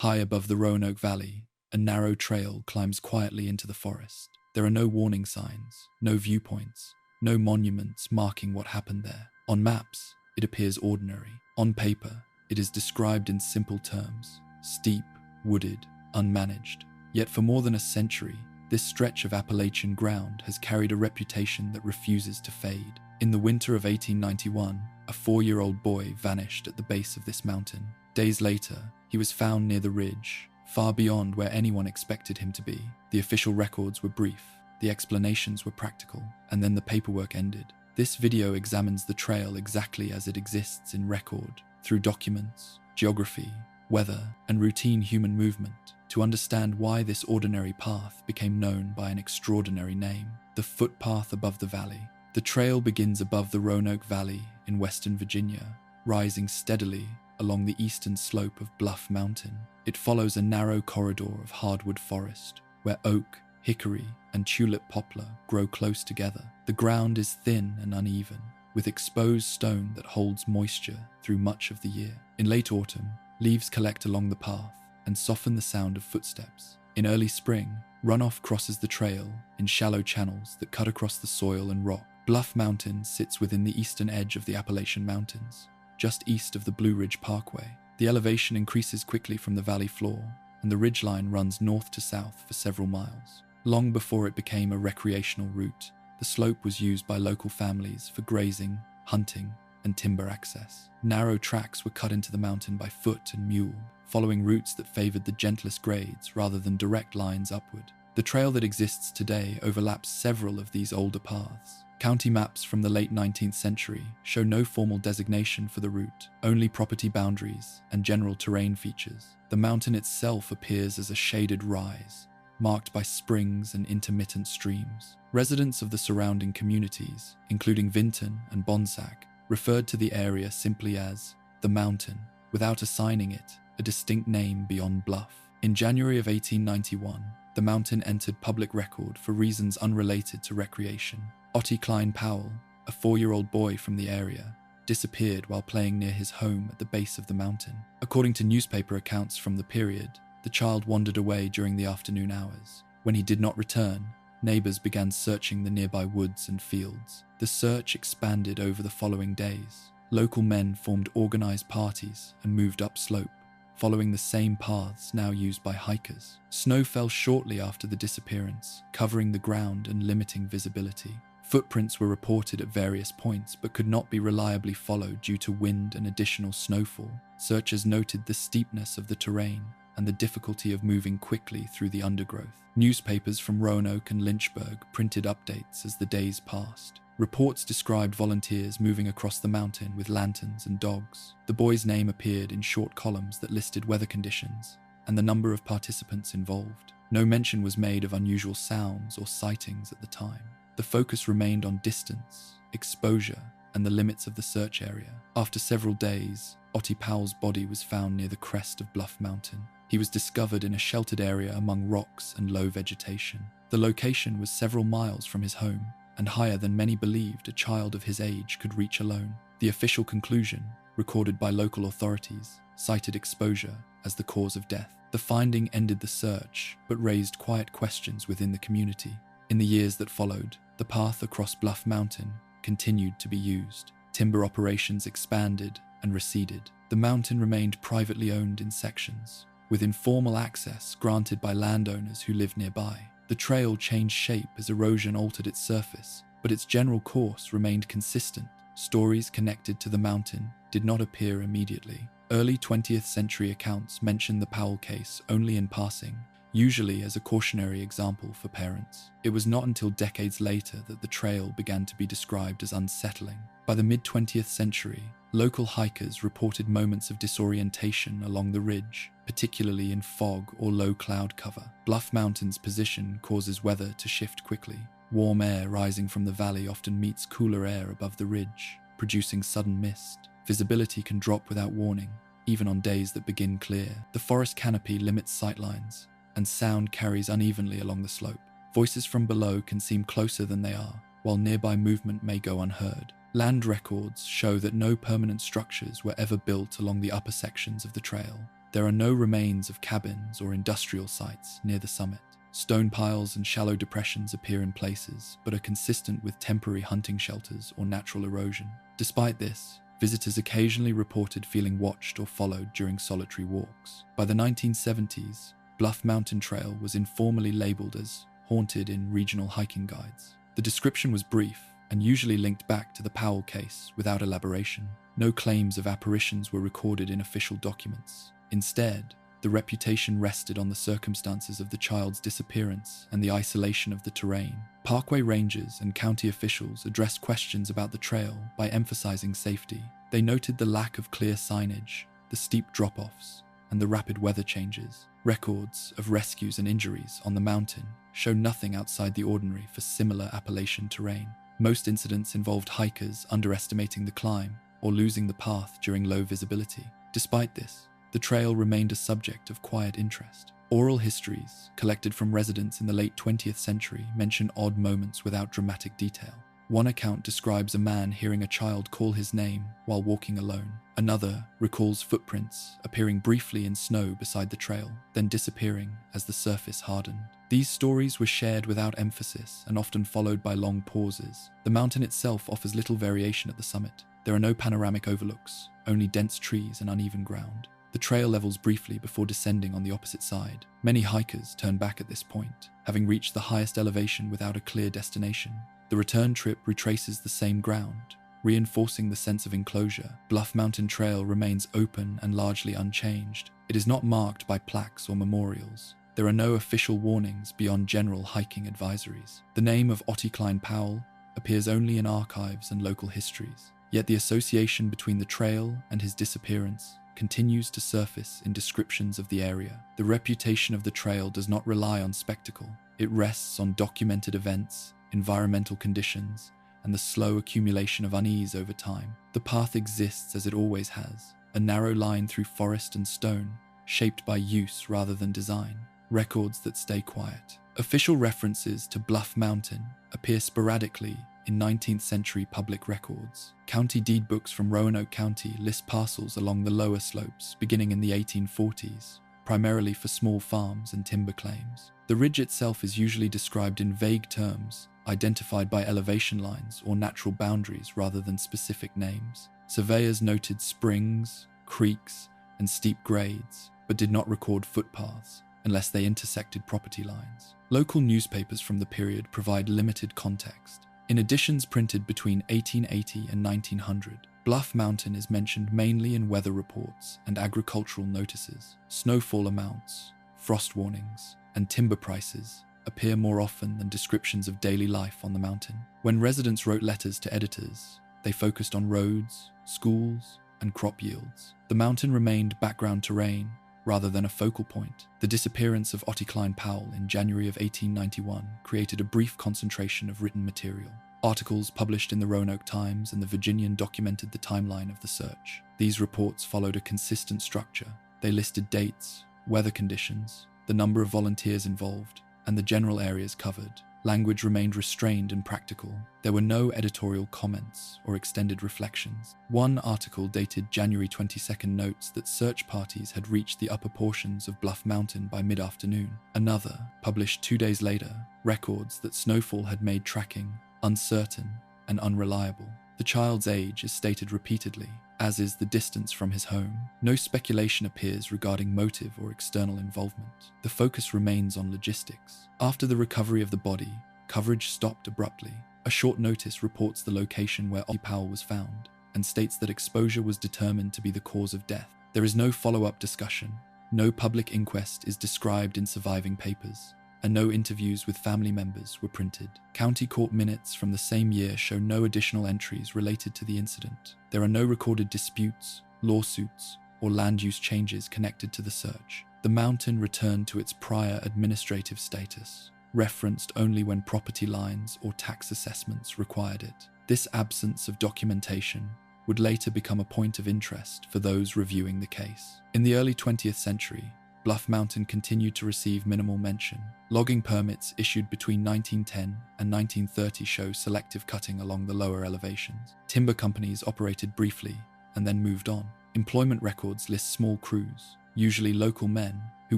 High above the Roanoke Valley, a narrow trail climbs quietly into the forest. There are no warning signs, no viewpoints, no monuments marking what happened there. On maps, it appears ordinary. On paper, it is described in simple terms: steep, wooded, unmanaged. Yet for more than a century, this stretch of Appalachian ground has carried a reputation that refuses to fade. In the winter of 1891, a 4-year-old boy vanished at the base of this mountain. Days later, he was found near the ridge, far beyond where anyone expected him to be. The official records were brief, the explanations were practical, and then the paperwork ended. This video examines the trail exactly as it exists in record, through documents, geography, weather, and routine human movement, to understand why this ordinary path became known by an extraordinary name: the footpath above the valley. The trail begins above the Roanoke Valley in western Virginia, rising steadily along the eastern slope of Bluff Mountain. It follows a narrow corridor of hardwood forest, where oak, hickory, and tulip poplar grow close together. The ground is thin and uneven, with exposed stone that holds moisture through much of the year. In late autumn, leaves collect along the path and soften the sound of footsteps. In early spring, runoff crosses the trail in shallow channels that cut across the soil and rock. Bluff Mountain sits within the eastern edge of the Appalachian Mountains, just east of the Blue Ridge Parkway. The elevation increases quickly from the valley floor, and the ridgeline runs north to south for several miles. Long before it became a recreational route, the slope was used by local families for grazing, hunting, and timber access. Narrow tracks were cut into the mountain by foot and mule, following routes that favored the gentlest grades rather than direct lines upward. The trail that exists today overlaps several of these older paths. County maps from the late 19th century show no formal designation for the route, only property boundaries and general terrain features. The mountain itself appears as a shaded rise, marked by springs and intermittent streams. Residents of the surrounding communities, including Vinton and Bonsack, referred to the area simply as the mountain, without assigning it a distinct name beyond Bluff. In January of 1891, the mountain entered public record for reasons unrelated to recreation. Otti Klein Powell, a 4-year-old boy from the area, disappeared while playing near his home at the base of the mountain. According to newspaper accounts from the period, the child wandered away during the afternoon hours. When he did not return, neighbors began searching the nearby woods and fields. The search expanded over the following days. Local men formed organized parties and moved upslope, following the same paths now used by hikers. Snow fell shortly after the disappearance, covering the ground and limiting visibility. Footprints were reported at various points but could not be reliably followed due to wind and additional snowfall. Searchers noted the steepness of the terrain and the difficulty of moving quickly through the undergrowth. Newspapers from Roanoke and Lynchburg printed updates as the days passed. Reports described volunteers moving across the mountain with lanterns and dogs. The boy's name appeared in short columns that listed weather conditions and the number of participants involved. No mention was made of unusual sounds or sightings at the time. The focus remained on distance, exposure, and the limits of the search area. After several days, Otti Powell's body was found near the crest of Bluff Mountain. He was discovered in a sheltered area among rocks and low vegetation. The location was several miles from his home, and higher than many believed a child of his age could reach alone. The official conclusion, recorded by local authorities, cited exposure as the cause of death. The finding ended the search, but raised quiet questions within the community. In the years that followed, the path across Bluff Mountain continued to be used. Timber operations expanded and receded. The mountain remained privately owned in sections, with informal access granted by landowners who lived nearby. The trail changed shape as erosion altered its surface, but its general course remained consistent. Stories connected to the mountain did not appear immediately. Early 20th century accounts mention the Powell case only in passing, usually as a cautionary example for parents. It was not until decades later that the trail began to be described as unsettling. By the mid-20th century, local hikers reported moments of disorientation along the ridge, particularly in fog or low cloud cover. Bluff Mountain's position causes weather to shift quickly. Warm air rising from the valley often meets cooler air above the ridge, producing sudden mist. Visibility can drop without warning, even on days that begin clear. The forest canopy limits sightlines, and sound carries unevenly along the slope. Voices from below can seem closer than they are, while nearby movement may go unheard. Land records show that no permanent structures were ever built along the upper sections of the trail. There are no remains of cabins or industrial sites near the summit. Stone piles and shallow depressions appear in places, but are consistent with temporary hunting shelters or natural erosion. Despite this, visitors occasionally reported feeling watched or followed during solitary walks. By the 1970s, Bluff Mountain Trail was informally labeled as haunted in regional hiking guides. The description was brief and usually linked back to the Powell case without elaboration. No claims of apparitions were recorded in official documents. Instead, the reputation rested on the circumstances of the child's disappearance and the isolation of the terrain. Parkway rangers and county officials addressed questions about the trail by emphasizing safety. They noted the lack of clear signage, the steep drop-offs, and the rapid weather changes. Records of rescues and injuries on the mountain show nothing outside the ordinary for similar Appalachian terrain. Most incidents involved hikers underestimating the climb or losing the path during low visibility. Despite this, the trail remained a subject of quiet interest. Oral histories, collected from residents in the late 20th century, mention odd moments without dramatic detail. One account describes a man hearing a child call his name while walking alone. Another recalls footprints appearing briefly in snow beside the trail, then disappearing as the surface hardened. These stories were shared without emphasis and often followed by long pauses. The mountain itself offers little variation at the summit. There are no panoramic overlooks, only dense trees and uneven ground. The trail levels briefly before descending on the opposite side. Many hikers turn back at this point, having reached the highest elevation without a clear destination. The return trip retraces the same ground, reinforcing the sense of enclosure. Bluff Mountain Trail remains open and largely unchanged. It is not marked by plaques or memorials. There are no official warnings beyond general hiking advisories. The name of Oticline Powell appears only in archives and local histories, yet the association between the trail and his disappearance continues to surface in descriptions of the area. The reputation of the trail does not rely on spectacle. It rests on documented events, environmental conditions, and the slow accumulation of unease over time. The path exists as it always has, a narrow line through forest and stone, shaped by use rather than design. Records that stay quiet. Official references to Bluff Mountain appear sporadically in 19th century public records. County deed books from Roanoke County list parcels along the lower slopes beginning in the 1840s, primarily for small farms and timber claims. The ridge itself is usually described in vague terms, identified by elevation lines or natural boundaries rather than specific names. Surveyors noted springs, creeks, and steep grades, but did not record footpaths unless they intersected property lines. Local newspapers from the period provide limited context. In editions printed between 1880 and 1900, Bluff Mountain is mentioned mainly in weather reports and agricultural notices. Snowfall amounts, frost warnings, and timber prices appear more often than descriptions of daily life on the mountain. When residents wrote letters to editors, they focused on roads, schools, and crop yields. The mountain remained background terrain rather than a focal point. The disappearance of Oticline Powell in January of 1891 created a brief concentration of written material. Articles published in the Roanoke Times and the Virginian documented the timeline of the search. These reports followed a consistent structure. They listed dates, weather conditions, the number of volunteers involved, and the general areas covered. Language remained restrained and practical. There were no editorial comments or extended reflections. One article dated January 22nd notes that search parties had reached the upper portions of Bluff Mountain by mid-afternoon. Another, published 2 days later, records that snowfall had made tracking uncertain and unreliable. The child's age is stated repeatedly, as is the distance from his home. No speculation appears regarding motive or external involvement. The focus remains on logistics. After the recovery of the body, coverage stopped abruptly. A short notice reports the location where Powell was found and states that exposure was determined to be the cause of death. There is no follow-up discussion. No public inquest is described in surviving papers, and no interviews with family members were printed. County court minutes from the same year show no additional entries related to the incident. There are no recorded disputes, lawsuits, or land use changes connected to the search. The mountain returned to its prior administrative status, referenced only when property lines or tax assessments required it. This absence of documentation would later become a point of interest for those reviewing the case. In the early 20th century, Bluff Mountain continued to receive minimal mention. Logging permits issued between 1910 and 1930 show selective cutting along the lower elevations. Timber companies operated briefly and then moved on. Employment records list small crews, usually local men who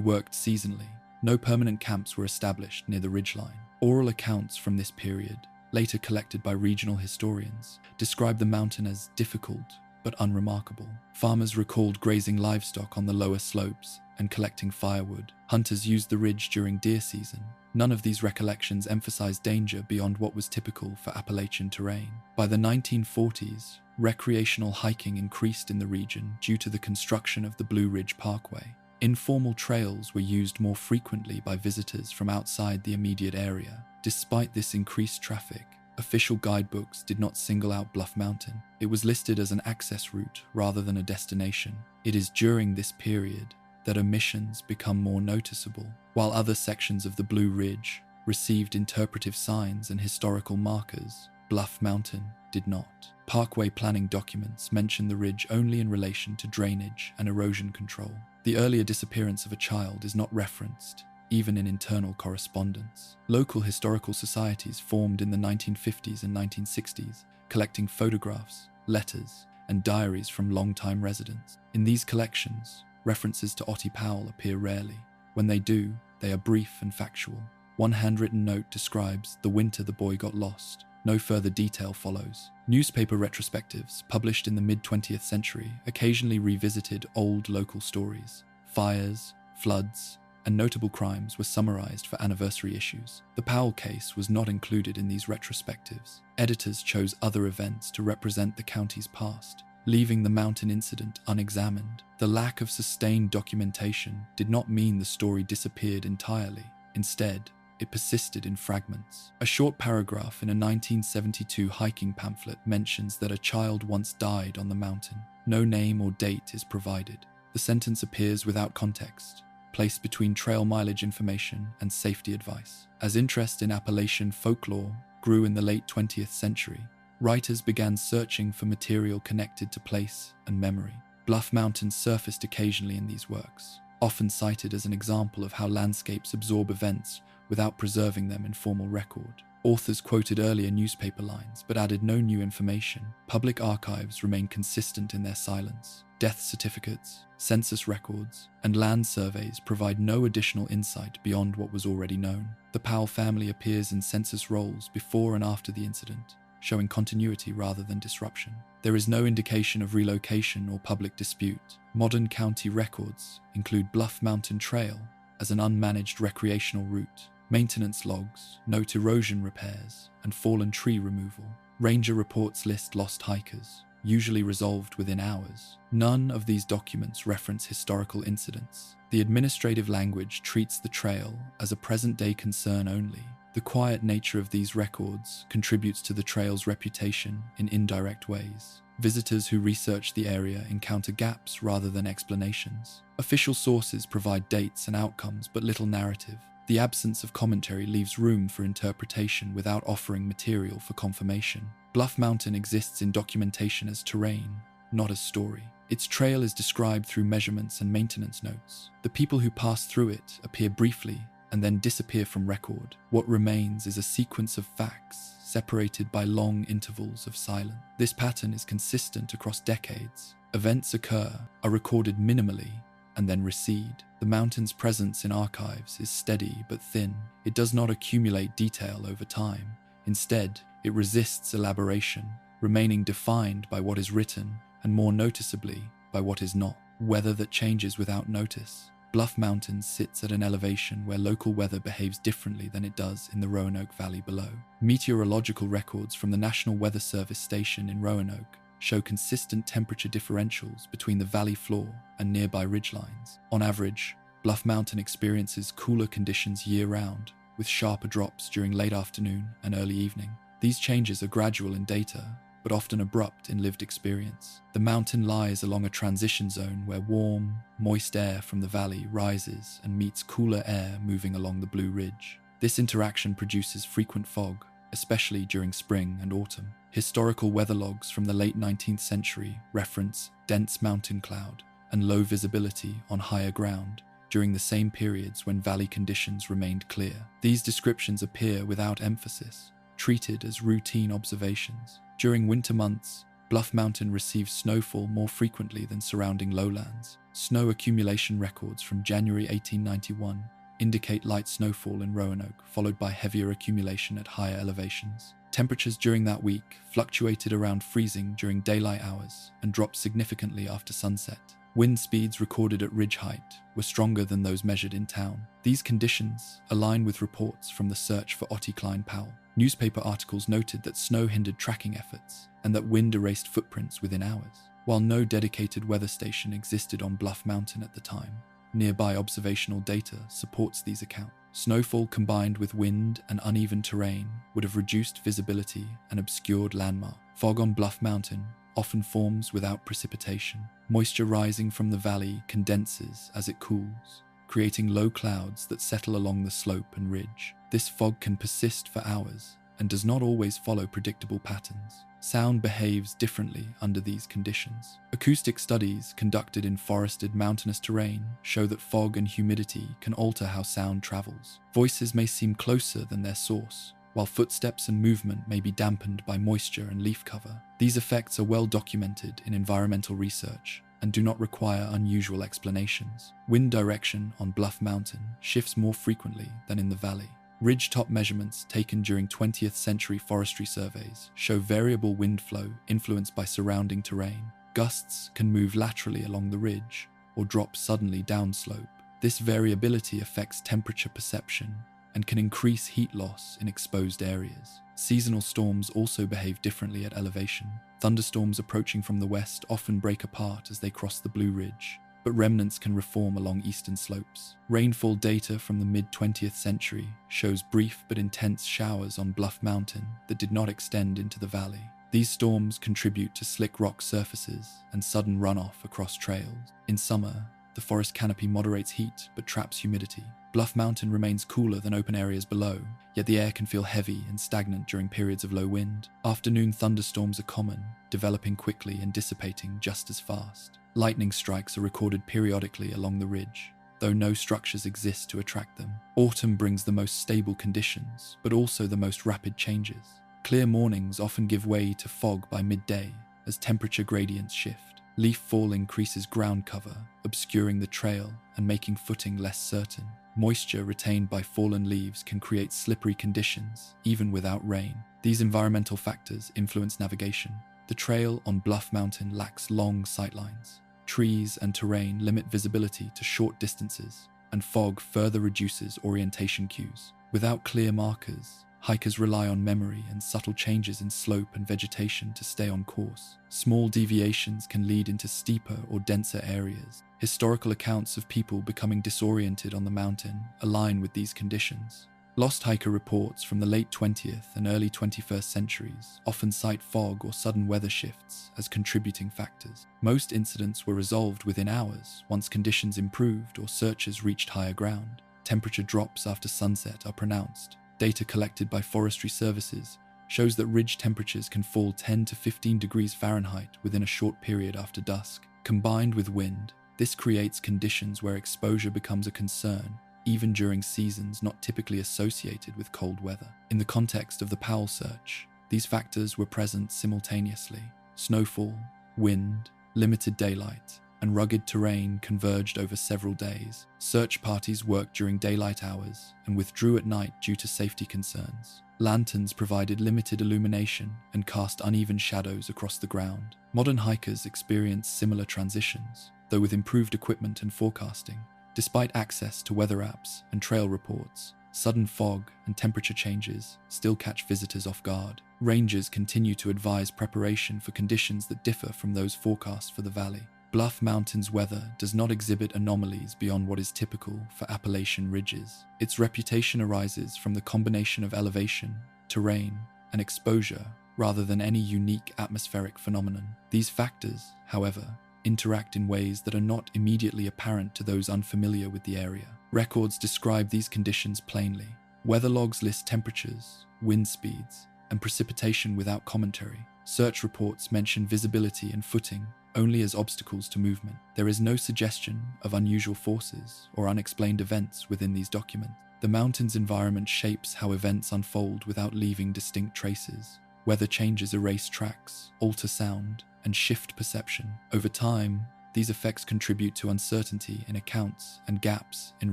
worked seasonally. No permanent camps were established near the ridgeline. Oral accounts from this period, later collected by regional historians, describe the mountain as difficult but unremarkable. Farmers recalled grazing livestock on the lower slopes and collecting firewood. Hunters used the ridge during deer season. None of these recollections emphasized danger beyond what was typical for Appalachian terrain. By the 1940s, recreational hiking increased in the region due to the construction of the Blue Ridge Parkway. Informal trails were used more frequently by visitors from outside the immediate area. Despite this increased traffic, official guidebooks did not single out Bluff Mountain. It was listed as an access route rather than a destination. It is during this period that omissions become more noticeable. While other sections of the Blue Ridge received interpretive signs and historical markers, Bluff Mountain did not. Parkway planning documents mention the ridge only in relation to drainage and erosion control. The earlier disappearance of a child is not referenced, even in internal correspondence. Local historical societies formed in the 1950s and 1960s, collecting photographs, letters, and diaries from long-time residents. In these collections, references to Ottie Powell appear rarely. When they do, they are brief and factual. One handwritten note describes the winter the boy got lost. No further detail follows. Newspaper retrospectives, published in the mid-20th century, occasionally revisited old local stories. Fires, floods, and notable crimes were summarized for anniversary issues. The Powell case was not included in these retrospectives. Editors chose other events to represent the county's past, leaving the mountain incident unexamined. The lack of sustained documentation did not mean the story disappeared entirely. Instead, it persisted in fragments. A short paragraph in a 1972 hiking pamphlet mentions that a child once died on the mountain. No name or date is provided. The sentence appears without context, placed between trail mileage information and safety advice. As interest in Appalachian folklore grew in the late 20th century, writers began searching for material connected to place and memory. Bluff Mountain surfaced occasionally in these works, often cited as an example of how landscapes absorb events without preserving them in formal record. Authors quoted earlier newspaper lines but added no new information. Public archives remain consistent in their silence. Death certificates, census records, and land surveys provide no additional insight beyond what was already known. The Powell family appears in census rolls before and after the incident, showing continuity rather than disruption. There is no indication of relocation or public dispute. Modern county records include Bluff Mountain Trail as an unmanaged recreational route. Maintenance logs note erosion repairs and fallen tree removal. Ranger reports list lost hikers, usually resolved within hours. None of these documents reference historical incidents. The administrative language treats the trail as a present-day concern only. The quiet nature of these records contributes to the trail's reputation in indirect ways. Visitors who research the area encounter gaps rather than explanations. Official sources provide dates and outcomes but little narrative. The absence of commentary leaves room for interpretation without offering material for confirmation. Bluff Mountain exists in documentation as terrain, not as story. Its trail is described through measurements and maintenance notes. The people who pass through it appear briefly and then disappear from record. What remains is a sequence of facts separated by long intervals of silence. This pattern is consistent across decades. Events occur, are recorded minimally, and then recede. The mountain's presence in archives is steady but thin. It does not accumulate detail over time. Instead, it resists elaboration, remaining defined by what is written and, more noticeably, by what is not. Weather that changes without notice. Bluff Mountain sits at an elevation where local weather behaves differently than it does in the Roanoke Valley below. Meteorological records from the National Weather Service station in Roanoke show consistent temperature differentials between the valley floor and nearby ridgelines. On average, Bluff Mountain experiences cooler conditions year-round, with sharper drops during late afternoon and early evening. These changes are gradual in data, but often abrupt in lived experience. The mountain lies along a transition zone where warm, moist air from the valley rises and meets cooler air moving along the Blue Ridge. This interaction produces frequent fog, especially during spring and autumn. Historical weather logs from the late 19th century reference dense mountain cloud and low visibility on higher ground during the same periods when valley conditions remained clear. These descriptions appear without emphasis, treated as routine observations. During winter months, Bluff Mountain receives snowfall more frequently than surrounding lowlands. Snow accumulation records from January 1891 indicate light snowfall in Roanoke, followed by heavier accumulation at higher elevations. Temperatures during that week fluctuated around freezing during daylight hours and dropped significantly after sunset. Wind speeds recorded at ridge height were stronger than those measured in town. These conditions align with reports from the search for Powell. Newspaper articles noted that snow hindered tracking efforts and that wind erased footprints within hours. While no dedicated weather station existed on Bluff Mountain at the time, nearby observational data supports these accounts. Snowfall combined with wind and uneven terrain would have reduced visibility and obscured landmarks. Fog on Bluff Mountain often forms without precipitation. Moisture rising from the valley condenses as it cools, creating low clouds that settle along the slope and ridge. This fog can persist for hours and does not always follow predictable patterns. Sound behaves differently under these conditions. Acoustic studies conducted in forested mountainous terrain show that fog and humidity can alter how sound travels. Voices may seem closer than their source, while footsteps and movement may be dampened by moisture and leaf cover. These effects are well documented in environmental research and do not require unusual explanations. Wind direction on Bluff Mountain shifts more frequently than in the valley. Ridge-top measurements taken during 20th century forestry surveys show variable wind flow influenced by surrounding terrain. Gusts can move laterally along the ridge or drop suddenly downslope. This variability affects temperature perception and can increase heat loss in exposed areas. Seasonal storms also behave differently at elevation. Thunderstorms approaching from the west often break apart as they cross the Blue Ridge, but remnants can reform along eastern slopes. Rainfall data from the mid-20th century shows brief but intense showers on Bluff Mountain that did not extend into the valley. These storms contribute to slick rock surfaces and sudden runoff across trails. In summer, the forest canopy moderates heat but traps humidity. Bluff Mountain remains cooler than open areas below, yet the air can feel heavy and stagnant during periods of low wind. Afternoon thunderstorms are common, developing quickly and dissipating just as fast. Lightning strikes are recorded periodically along the ridge, though no structures exist to attract them. Autumn brings the most stable conditions, but also the most rapid changes. Clear mornings often give way to fog by midday as temperature gradients shift. Leaf fall increases ground cover, obscuring the trail and making footing less certain. Moisture retained by fallen leaves can create slippery conditions, even without rain. These environmental factors influence navigation. The trail on Bluff Mountain lacks long sightlines. Trees and terrain limit visibility to short distances, and fog further reduces orientation cues. Without clear markers, hikers rely on memory and subtle changes in slope and vegetation to stay on course. Small deviations can lead into steeper or denser areas. Historical accounts of people becoming disoriented on the mountain align with these conditions. Lost hiker reports from the late 20th and early 21st centuries often cite fog or sudden weather shifts as contributing factors. Most incidents were resolved within hours once conditions improved or searchers reached higher ground. Temperature drops after sunset are pronounced. Data collected by forestry services shows that ridge temperatures can fall 10 to 15 degrees Fahrenheit within a short period after dusk. Combined with wind, this creates conditions where exposure becomes a concern, even during seasons not typically associated with cold weather. In the context of the Powell search, these factors were present simultaneously. Snowfall, wind, limited daylight, and rugged terrain converged over several days. Search parties worked during daylight hours and withdrew at night due to safety concerns. Lanterns provided limited illumination and cast uneven shadows across the ground. Modern hikers experience similar transitions, though with improved equipment and forecasting. Despite access to weather apps and trail reports, sudden fog and temperature changes still catch visitors off guard. Rangers continue to advise preparation for conditions that differ from those forecast for the valley. Bluff Mountain's weather does not exhibit anomalies beyond what is typical for Appalachian ridges. Its reputation arises from the combination of elevation, terrain, and exposure rather than any unique atmospheric phenomenon. These factors, however, interact in ways that are not immediately apparent to those unfamiliar with the area. Records describe these conditions plainly. Weather logs list temperatures, wind speeds, and precipitation without commentary. Search reports mention visibility and footing only as obstacles to movement. There is no suggestion of unusual forces or unexplained events within these documents. The mountain's environment shapes how events unfold without leaving distinct traces. Weather changes erase tracks, alter sound, and shift perception. Over time, these effects contribute to uncertainty in accounts and gaps in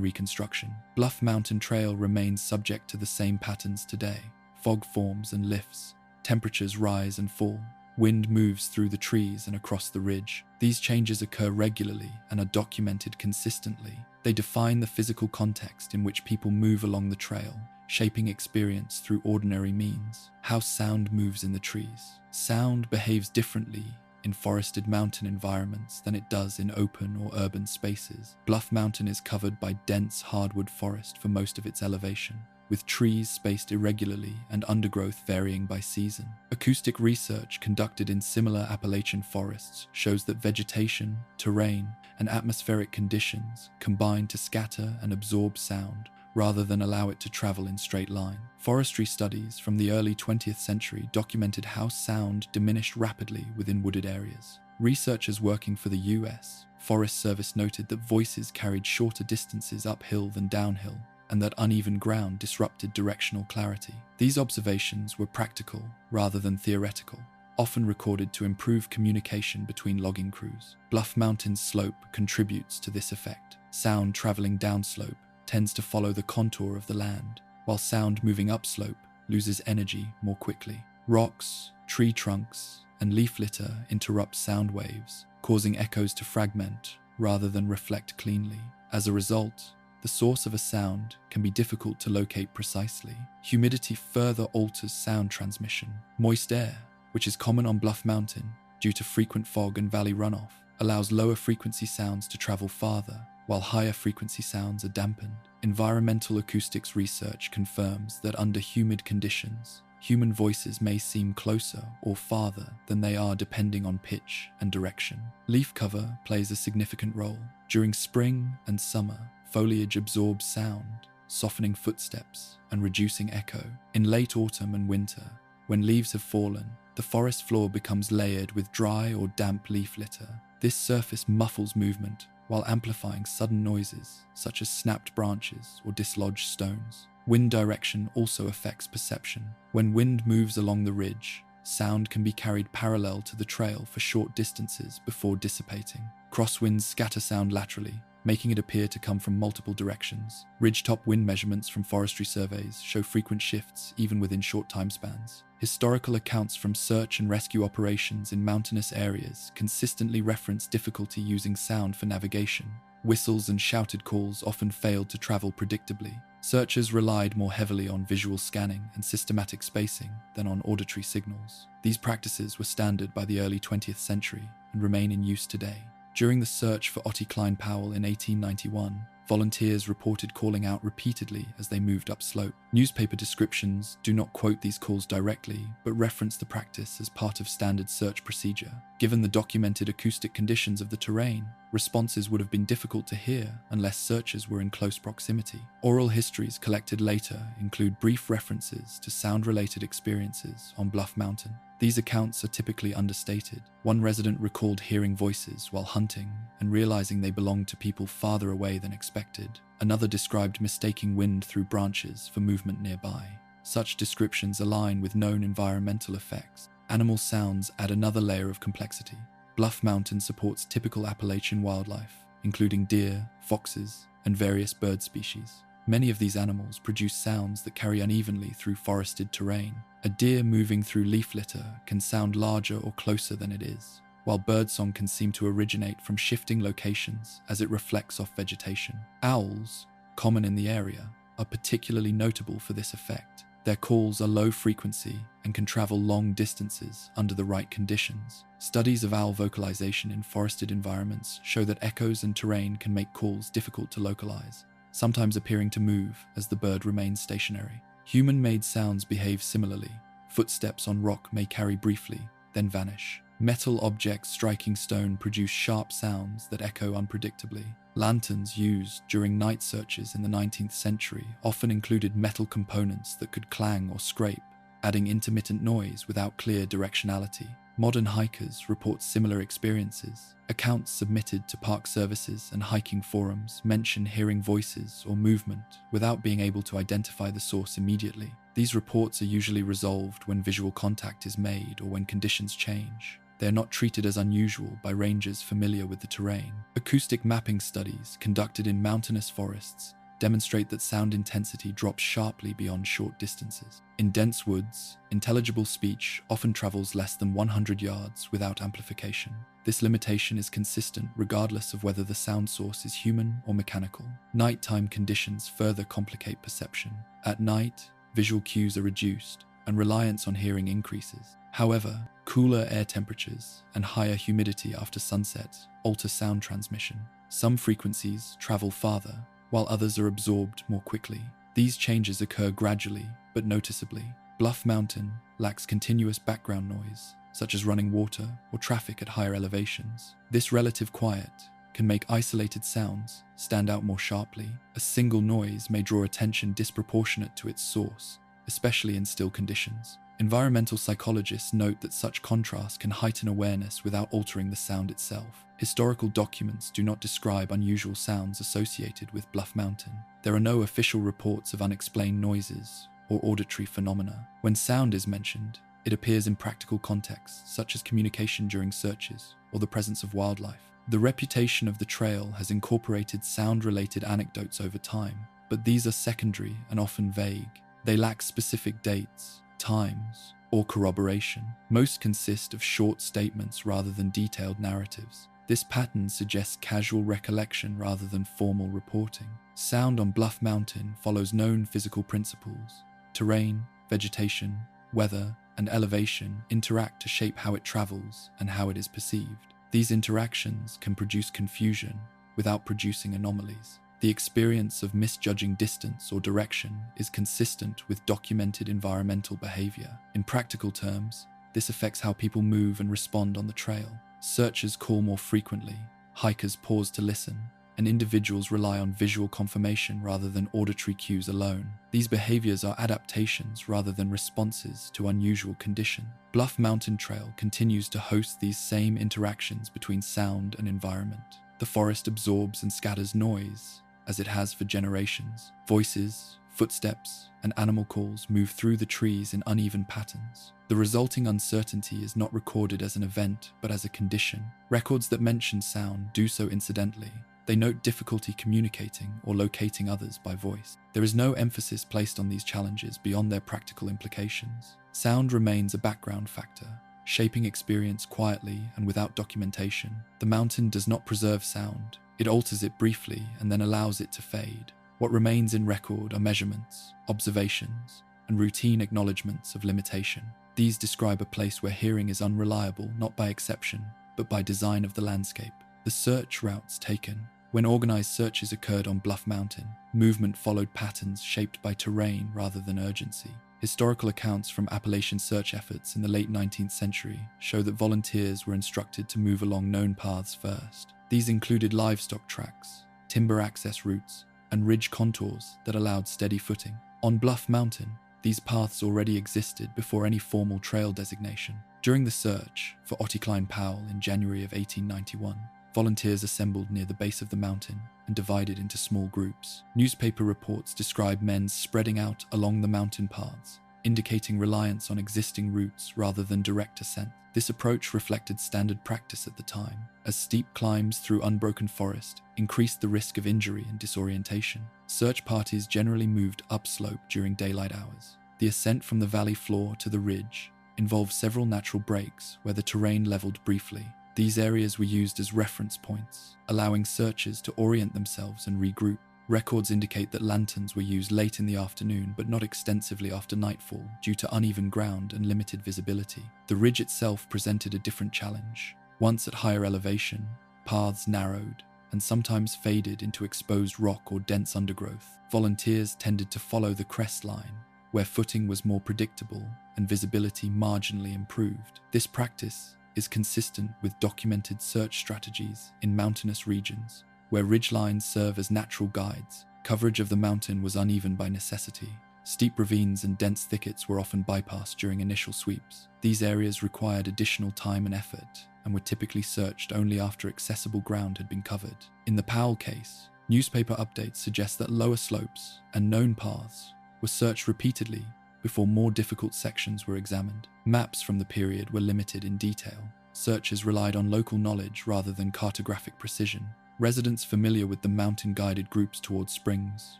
reconstruction. Bluff Mountain Trail remains subject to the same patterns today. Fog forms and lifts, temperatures rise and fall, wind moves through the trees and across the ridge. These changes occur regularly and are documented consistently. They define the physical context in which people move along the trail, shaping experience through ordinary means. How sound moves in the trees. Sound behaves differently in forested mountain environments than it does in open or urban spaces. Bluff Mountain is covered by dense hardwood forest for most of its elevation, with trees spaced irregularly and undergrowth varying by season. Acoustic research conducted in similar Appalachian forests shows that vegetation, terrain, and atmospheric conditions combine to scatter and absorb sound rather than allow it to travel in straight line. Forestry studies from the early 20th century documented how sound diminished rapidly within wooded areas. Researchers working for the U.S. Forest Service noted that voices carried shorter distances uphill than downhill, and that uneven ground disrupted directional clarity. These observations were practical rather than theoretical, often recorded to improve communication between logging crews. Bluff Mountain's slope contributes to this effect. Sound traveling downslope tends to follow the contour of the land, while sound moving upslope loses energy more quickly. Rocks, tree trunks, and leaf litter interrupt sound waves, causing echoes to fragment rather than reflect cleanly. As a result, the source of a sound can be difficult to locate precisely. Humidity further alters sound transmission. Moist air, which is common on Bluff Mountain due to frequent fog and valley runoff, allows lower frequency sounds to travel farther, while higher frequency sounds are dampened. Environmental acoustics research confirms that under humid conditions, human voices may seem closer or farther than they are depending on pitch and direction. Leaf cover plays a significant role. During spring and summer, foliage absorbs sound, softening footsteps and reducing echo. In late autumn and winter, when leaves have fallen, the forest floor becomes layered with dry or damp leaf litter. This surface muffles movement while amplifying sudden noises such as snapped branches or dislodged stones. Wind direction also affects perception. When wind moves along the ridge, sound can be carried parallel to the trail for short distances before dissipating. Crosswinds scatter sound laterally, making it appear to come from multiple directions. Ridgetop wind measurements from forestry surveys show frequent shifts even within short time spans. Historical accounts from search and rescue operations in mountainous areas consistently reference difficulty using sound for navigation. Whistles and shouted calls often failed to travel predictably. Searchers relied more heavily on visual scanning and systematic spacing than on auditory signals. These practices were standard by the early 20th century and remain in use today. During the search for Otti Klein Powell in 1891, volunteers reported calling out repeatedly as they moved upslope. Newspaper descriptions do not quote these calls directly, but reference the practice as part of standard search procedure. Given the documented acoustic conditions of the terrain, responses would have been difficult to hear unless searchers were in close proximity. Oral histories collected later include brief references to sound-related experiences on Bluff Mountain. These accounts are typically understated. One resident recalled hearing voices while hunting and realizing they belonged to people farther away than expected. Another described mistaking wind through branches for movement nearby. Such descriptions align with known environmental effects. Animal sounds add another layer of complexity. Bluff Mountain supports typical Appalachian wildlife, including deer, foxes, and various bird species. Many of these animals produce sounds that carry unevenly through forested terrain. A deer moving through leaf litter can sound larger or closer than it is, while birdsong can seem to originate from shifting locations as it reflects off vegetation. Owls, common in the area, are particularly notable for this effect. Their calls are low frequency and can travel long distances under the right conditions. Studies of owl vocalization in forested environments show that echoes and terrain can make calls difficult to localize, sometimes appearing to move as the bird remains stationary. Human-made sounds behave similarly. Footsteps on rock may carry briefly, then vanish. Metal objects striking stone produce sharp sounds that echo unpredictably. Lanterns used during night searches in the 19th century often included metal components that could clang or scrape, adding intermittent noise without clear directionality. Modern hikers report similar experiences. Accounts submitted to park services and hiking forums mention hearing voices or movement without being able to identify the source immediately. These reports are usually resolved when visual contact is made or when conditions change. They are not treated as unusual by rangers familiar with the terrain. Acoustic mapping studies conducted in mountainous forests demonstrate that sound intensity drops sharply beyond short distances. In dense woods, intelligible speech often travels less than 100 yards without amplification. This limitation is consistent regardless of whether the sound source is human or mechanical. Nighttime conditions further complicate perception. At night, visual cues are reduced and reliance on hearing increases. However, cooler air temperatures and higher humidity after sunset alter sound transmission. Some frequencies travel farther, while others are absorbed more quickly. These changes occur gradually, but noticeably. Bluff Mountain lacks continuous background noise, such as running water or traffic at higher elevations. This relative quiet can make isolated sounds stand out more sharply. A single noise may draw attention disproportionate to its source, especially in still conditions. Environmental psychologists note that such contrast can heighten awareness without altering the sound itself. Historical documents do not describe unusual sounds associated with Bluff Mountain. There are no official reports of unexplained noises or auditory phenomena. When sound is mentioned, it appears in practical contexts, such as communication during searches or the presence of wildlife. The reputation of the trail has incorporated sound-related anecdotes over time, but these are secondary and often vague. They lack specific dates, times, or corroboration. Most consist of short statements rather than detailed narratives. This pattern suggests casual recollection rather than formal reporting. Sound on Bluff Mountain follows known physical principles. Terrain, vegetation, weather, and elevation interact to shape how it travels and how it is perceived. These interactions can produce confusion without producing anomalies. The experience of misjudging distance or direction is consistent with documented environmental behavior. In practical terms, this affects how people move and respond on the trail. Searchers call more frequently, hikers pause to listen, and individuals rely on visual confirmation rather than auditory cues alone. These behaviors are adaptations rather than responses to unusual condition. Bluff Mountain Trail continues to host these same interactions between sound and environment. The forest absorbs and scatters noise, as it has for generations. Voices, footsteps, and animal calls move through the trees in uneven patterns. The resulting uncertainty is not recorded as an event, but as a condition. Records that mention sound do so incidentally. They note difficulty communicating or locating others by voice. There is no emphasis placed on these challenges beyond their practical implications. Sound remains a background factor, shaping experience quietly and without documentation. The mountain does not preserve sound. It alters it briefly and then allows it to fade. What remains in record are measurements, observations, and routine acknowledgements of limitation. These describe a place where hearing is unreliable not by exception, but by design of the landscape. The search routes taken. When organized searches occurred on Bluff Mountain, movement followed patterns shaped by terrain rather than urgency. Historical accounts from Appalachian search efforts in the late 19th century show that volunteers were instructed to move along known paths first. These included livestock tracks, timber access routes, and ridge contours that allowed steady footing. On Bluff Mountain, these paths already existed before any formal trail designation. During the search for Oticline Powell in January of 1891, volunteers assembled near the base of the mountain and divided into small groups. Newspaper reports describe men spreading out along the mountain paths, indicating reliance on existing routes rather than direct ascent. This approach reflected standard practice at the time, as steep climbs through unbroken forest increased the risk of injury and disorientation. Search parties generally moved upslope during daylight hours. The ascent from the valley floor to the ridge involved several natural breaks where the terrain leveled briefly. These areas were used as reference points, allowing searchers to orient themselves and regroup. Records indicate that lanterns were used late in the afternoon but not extensively after nightfall due to uneven ground and limited visibility. The ridge itself presented a different challenge. Once at higher elevation, paths narrowed and sometimes faded into exposed rock or dense undergrowth. Volunteers tended to follow the crest line, where footing was more predictable and visibility marginally improved. This practice is consistent with documented search strategies in mountainous regions, where ridgelines serve as natural guides. Coverage of the mountain was uneven by necessity. Steep ravines and dense thickets were often bypassed during initial sweeps. These areas required additional time and effort and were typically searched only after accessible ground had been covered. In the Powell case, newspaper updates suggest that lower slopes and known paths were searched repeatedly before more difficult sections were examined. Maps from the period were limited in detail. Searchers relied on local knowledge rather than cartographic precision. Residents familiar with the mountain guided groups towards springs,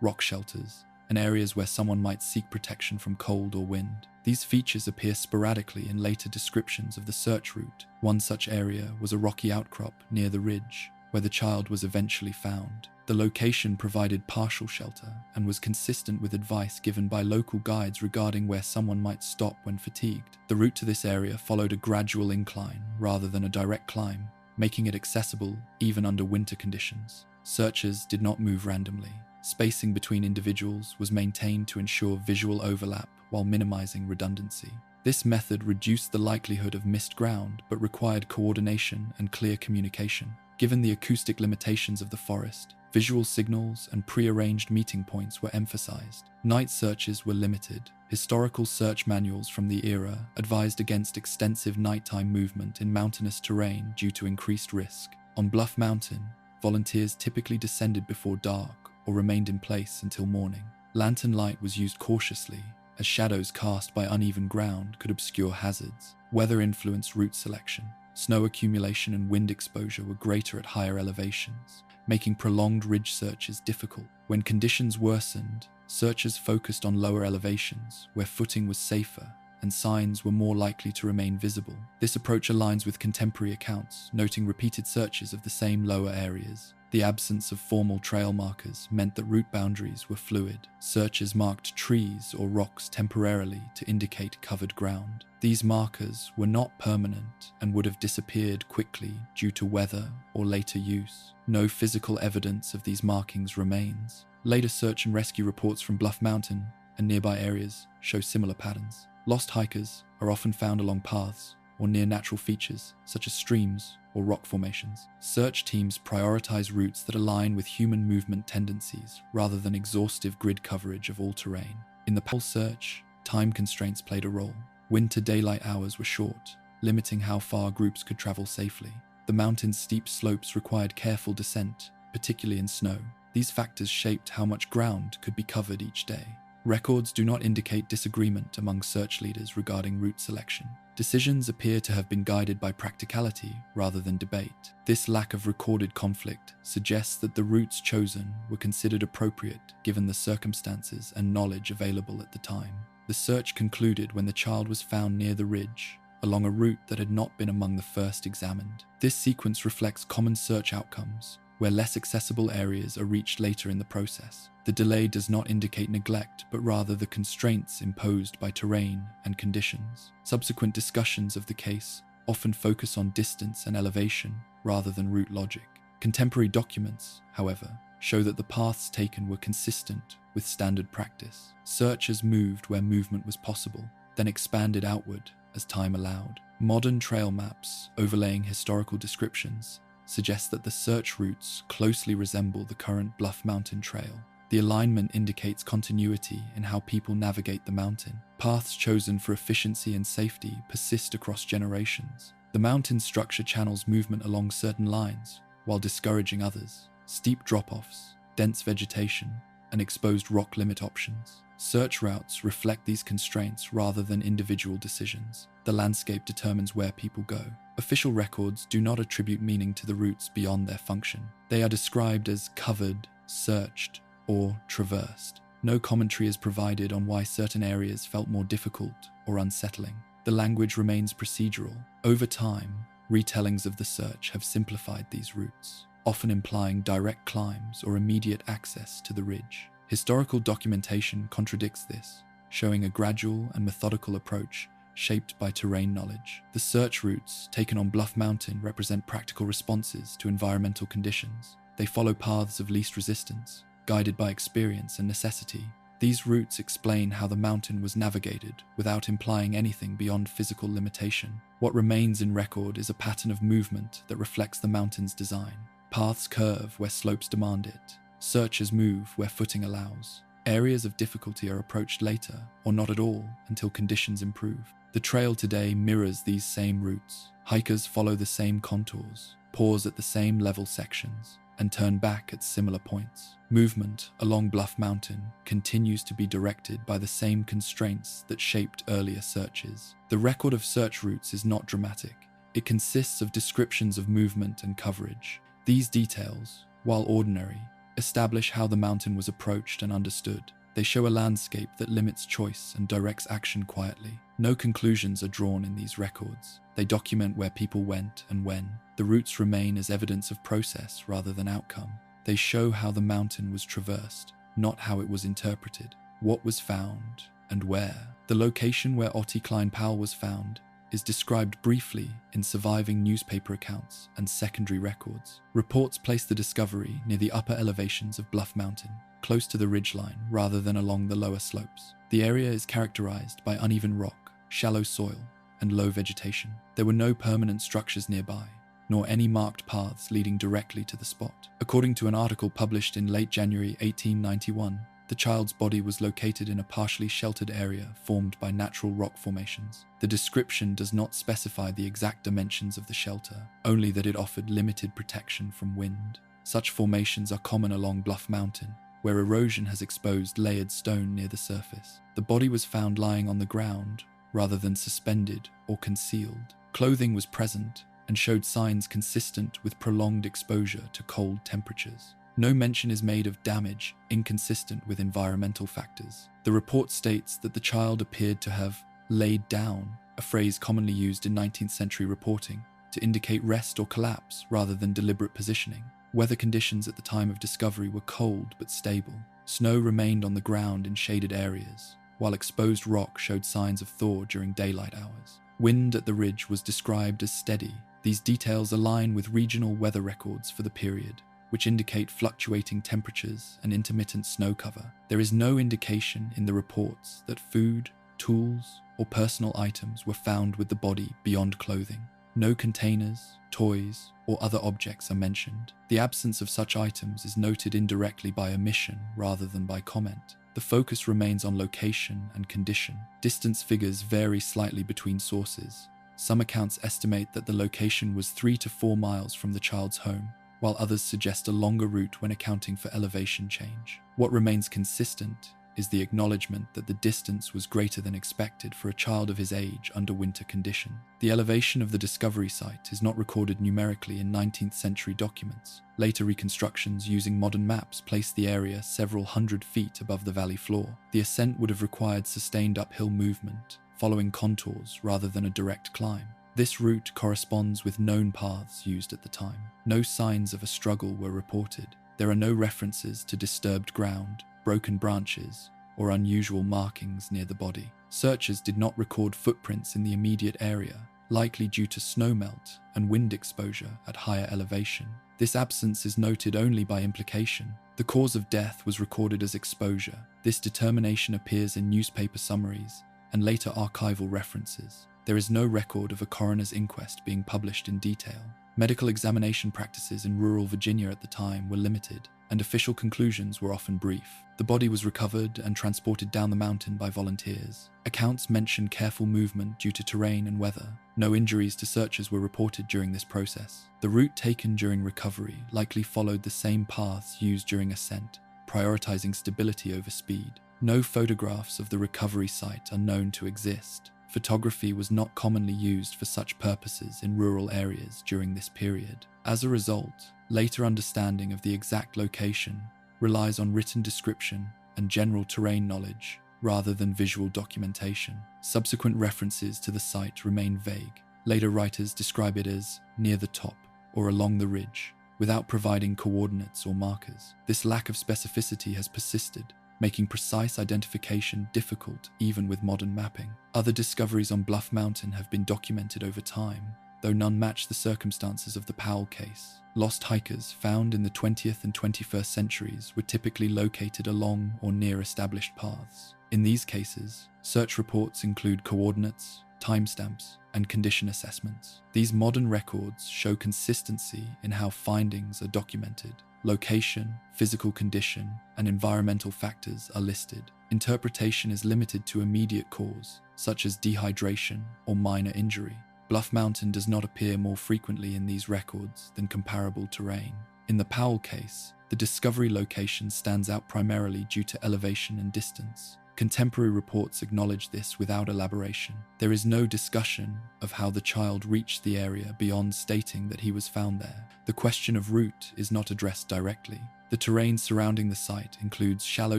rock shelters, and areas where someone might seek protection from cold or wind. These features appear sporadically in later descriptions of the search route. One such area was a rocky outcrop near the ridge, where the child was eventually found. The location provided partial shelter and was consistent with advice given by local guides regarding where someone might stop when fatigued. The route to this area followed a gradual incline rather than a direct climb, making it accessible even under winter conditions. Searchers did not move randomly. Spacing between individuals was maintained to ensure visual overlap while minimizing redundancy. This method reduced the likelihood of missed ground but required coordination and clear communication. Given the acoustic limitations of the forest, visual signals and pre-arranged meeting points were emphasized. Night searches were limited. Historical search manuals from the era advised against extensive nighttime movement in mountainous terrain due to increased risk. On Bluff Mountain, volunteers typically descended before dark or remained in place until morning. Lantern light was used cautiously, as shadows cast by uneven ground could obscure hazards. Weather influenced route selection. Snow accumulation and wind exposure were greater at higher elevations, making prolonged ridge searches difficult. When conditions worsened, searchers focused on lower elevations, where footing was safer and signs were more likely to remain visible. This approach aligns with contemporary accounts, noting repeated searches of the same lower areas. The absence of formal trail markers meant that route boundaries were fluid. Searchers marked trees or rocks temporarily to indicate covered ground. These markers were not permanent and would have disappeared quickly due to weather or later use. No physical evidence of these markings remains. Later search and rescue reports from Bluff Mountain and nearby areas show similar patterns. Lost hikers are often found along paths or near natural features such as streams or rock formations. Search teams prioritize routes that align with human movement tendencies rather than exhaustive grid coverage of all terrain. In the Powell search, time constraints played a role. Winter daylight hours were short, limiting how far groups could travel safely. The mountain's steep slopes required careful descent, particularly in snow. These factors shaped how much ground could be covered each day. Records do not indicate disagreement among search leaders regarding route selection. Decisions appear to have been guided by practicality rather than debate. This lack of recorded conflict suggests that the routes chosen were considered appropriate given the circumstances and knowledge available at the time. The search concluded when the child was found near the ridge, along a route that had not been among the first examined. This sequence reflects common search outcomes, where less accessible areas are reached later in the process. The delay does not indicate neglect, but rather the constraints imposed by terrain and conditions. Subsequent discussions of the case often focus on distance and elevation rather than route logic. Contemporary documents, however, show that the paths taken were consistent with standard practice. Searchers moved where movement was possible, then expanded outward as time allowed. Modern trail maps overlaying historical descriptions suggest that the search routes closely resemble the current Bluff Mountain Trail. The alignment indicates continuity in how people navigate the mountain. Paths chosen for efficiency and safety persist across generations. The mountain's structure channels movement along certain lines, while discouraging others. Steep drop-offs, dense vegetation, and exposed rock limit options. Search routes reflect these constraints rather than individual decisions. The landscape determines where people go. Official records do not attribute meaning to the routes beyond their function. They are described as covered, searched, or traversed. No commentary is provided on why certain areas felt more difficult or unsettling. The language remains procedural. Over time, retellings of the search have simplified these routes, often implying direct climbs or immediate access to the ridge. Historical documentation contradicts this, showing a gradual and methodical approach shaped by terrain knowledge. The search routes taken on Bluff Mountain represent practical responses to environmental conditions. They follow paths of least resistance, guided by experience and necessity. These routes explain how the mountain was navigated without implying anything beyond physical limitation. What remains in record is a pattern of movement that reflects the mountain's design. Paths curve where slopes demand it. Searchers move where footing allows. Areas of difficulty are approached later, or not at all, until conditions improve. The trail today mirrors these same routes. Hikers follow the same contours, pause at the same level sections, and turn back at similar points. Movement along Bluff Mountain continues to be directed by the same constraints that shaped earlier searches. The record of search routes is not dramatic. It consists of descriptions of movement and coverage. These details, while ordinary, establish how the mountain was approached and understood. They show a landscape that limits choice and directs action quietly. No conclusions are drawn in these records. They document where people went and when. The routes remain as evidence of process rather than outcome. They show how the mountain was traversed, not how it was interpreted, what was found, and where. The location where Otti Klein Powell was found is described briefly in surviving newspaper accounts and secondary records. Reports place the discovery near the upper elevations of Bluff Mountain, close to the ridgeline rather than along the lower slopes. The area is characterized by uneven rock, shallow soil, and low vegetation. There were no permanent structures nearby, nor any marked paths leading directly to the spot. According to an article published in late January 1891, the child's body was located in a partially sheltered area formed by natural rock formations. The description does not specify the exact dimensions of the shelter, only that it offered limited protection from wind. Such formations are common along Bluff Mountain, where erosion has exposed layered stone near the surface. The body was found lying on the ground, rather than suspended or concealed. Clothing was present and showed signs consistent with prolonged exposure to cold temperatures. No mention is made of damage inconsistent with environmental factors. The report states that the child appeared to have laid down, a phrase commonly used in 19th century reporting, to indicate rest or collapse rather than deliberate positioning. Weather conditions at the time of discovery were cold but stable. Snow remained on the ground in shaded areas, while exposed rock showed signs of thaw during daylight hours. Wind at the ridge was described as steady. These details align with regional weather records for the period, which indicate fluctuating temperatures and intermittent snow cover. There is no indication in the reports that food, tools, or personal items were found with the body beyond clothing. No containers, toys, or other objects are mentioned. The absence of such items is noted indirectly by omission rather than by comment. The focus remains on location and condition. Distance figures vary slightly between sources. Some accounts estimate that the location was 3 to 4 miles from the child's home, while others suggest a longer route when accounting for elevation change. What remains consistent is the acknowledgement that the distance was greater than expected for a child of his age under winter condition. The elevation of the discovery site is not recorded numerically in 19th century documents. Later reconstructions using modern maps place the area several hundred feet above the valley floor. The ascent would have required sustained uphill movement, following contours rather than a direct climb. This route corresponds with known paths used at the time. No signs of a struggle were reported. There are no references to disturbed ground, broken branches, or unusual markings near the body. Searchers did not record footprints in the immediate area, likely due to snowmelt and wind exposure at higher elevation. This absence is noted only by implication. The cause of death was recorded as exposure. This determination appears in newspaper summaries and later archival references. There is no record of a coroner's inquest being published in detail. Medical examination practices in rural Virginia at the time were limited, and official conclusions were often brief. The body was recovered and transported down the mountain by volunteers. Accounts mention careful movement due to terrain and weather. No injuries to searchers were reported during this process. The route taken during recovery likely followed the same paths used during ascent, prioritizing stability over speed. No photographs of the recovery site are known to exist. Photography was not commonly used for such purposes in rural areas during this period. As a result, later understanding of the exact location relies on written description and general terrain knowledge rather than visual documentation. Subsequent references to the site remain vague. Later writers describe it as near the top or along the ridge, without providing coordinates or markers. This lack of specificity has persisted, making precise identification difficult even with modern mapping. Other discoveries on Bluff Mountain have been documented over time, though none match the circumstances of the Powell case. Lost hikers found in the 20th and 21st centuries were typically located along or near established paths. In these cases, search reports include coordinates, timestamps, and condition assessments. These modern records show consistency in how findings are documented. location, physical condition, and environmental factors are listed. Interpretation is limited to immediate cause, such as dehydration or minor injury. Bluff Mountain does not appear more frequently in these records than comparable terrain. In the Powell case, the discovery location stands out primarily due to elevation and distance. Contemporary reports acknowledge this without elaboration. There is no discussion of how the child reached the area beyond stating that he was found there. The question of route is not addressed directly. The terrain surrounding the site includes shallow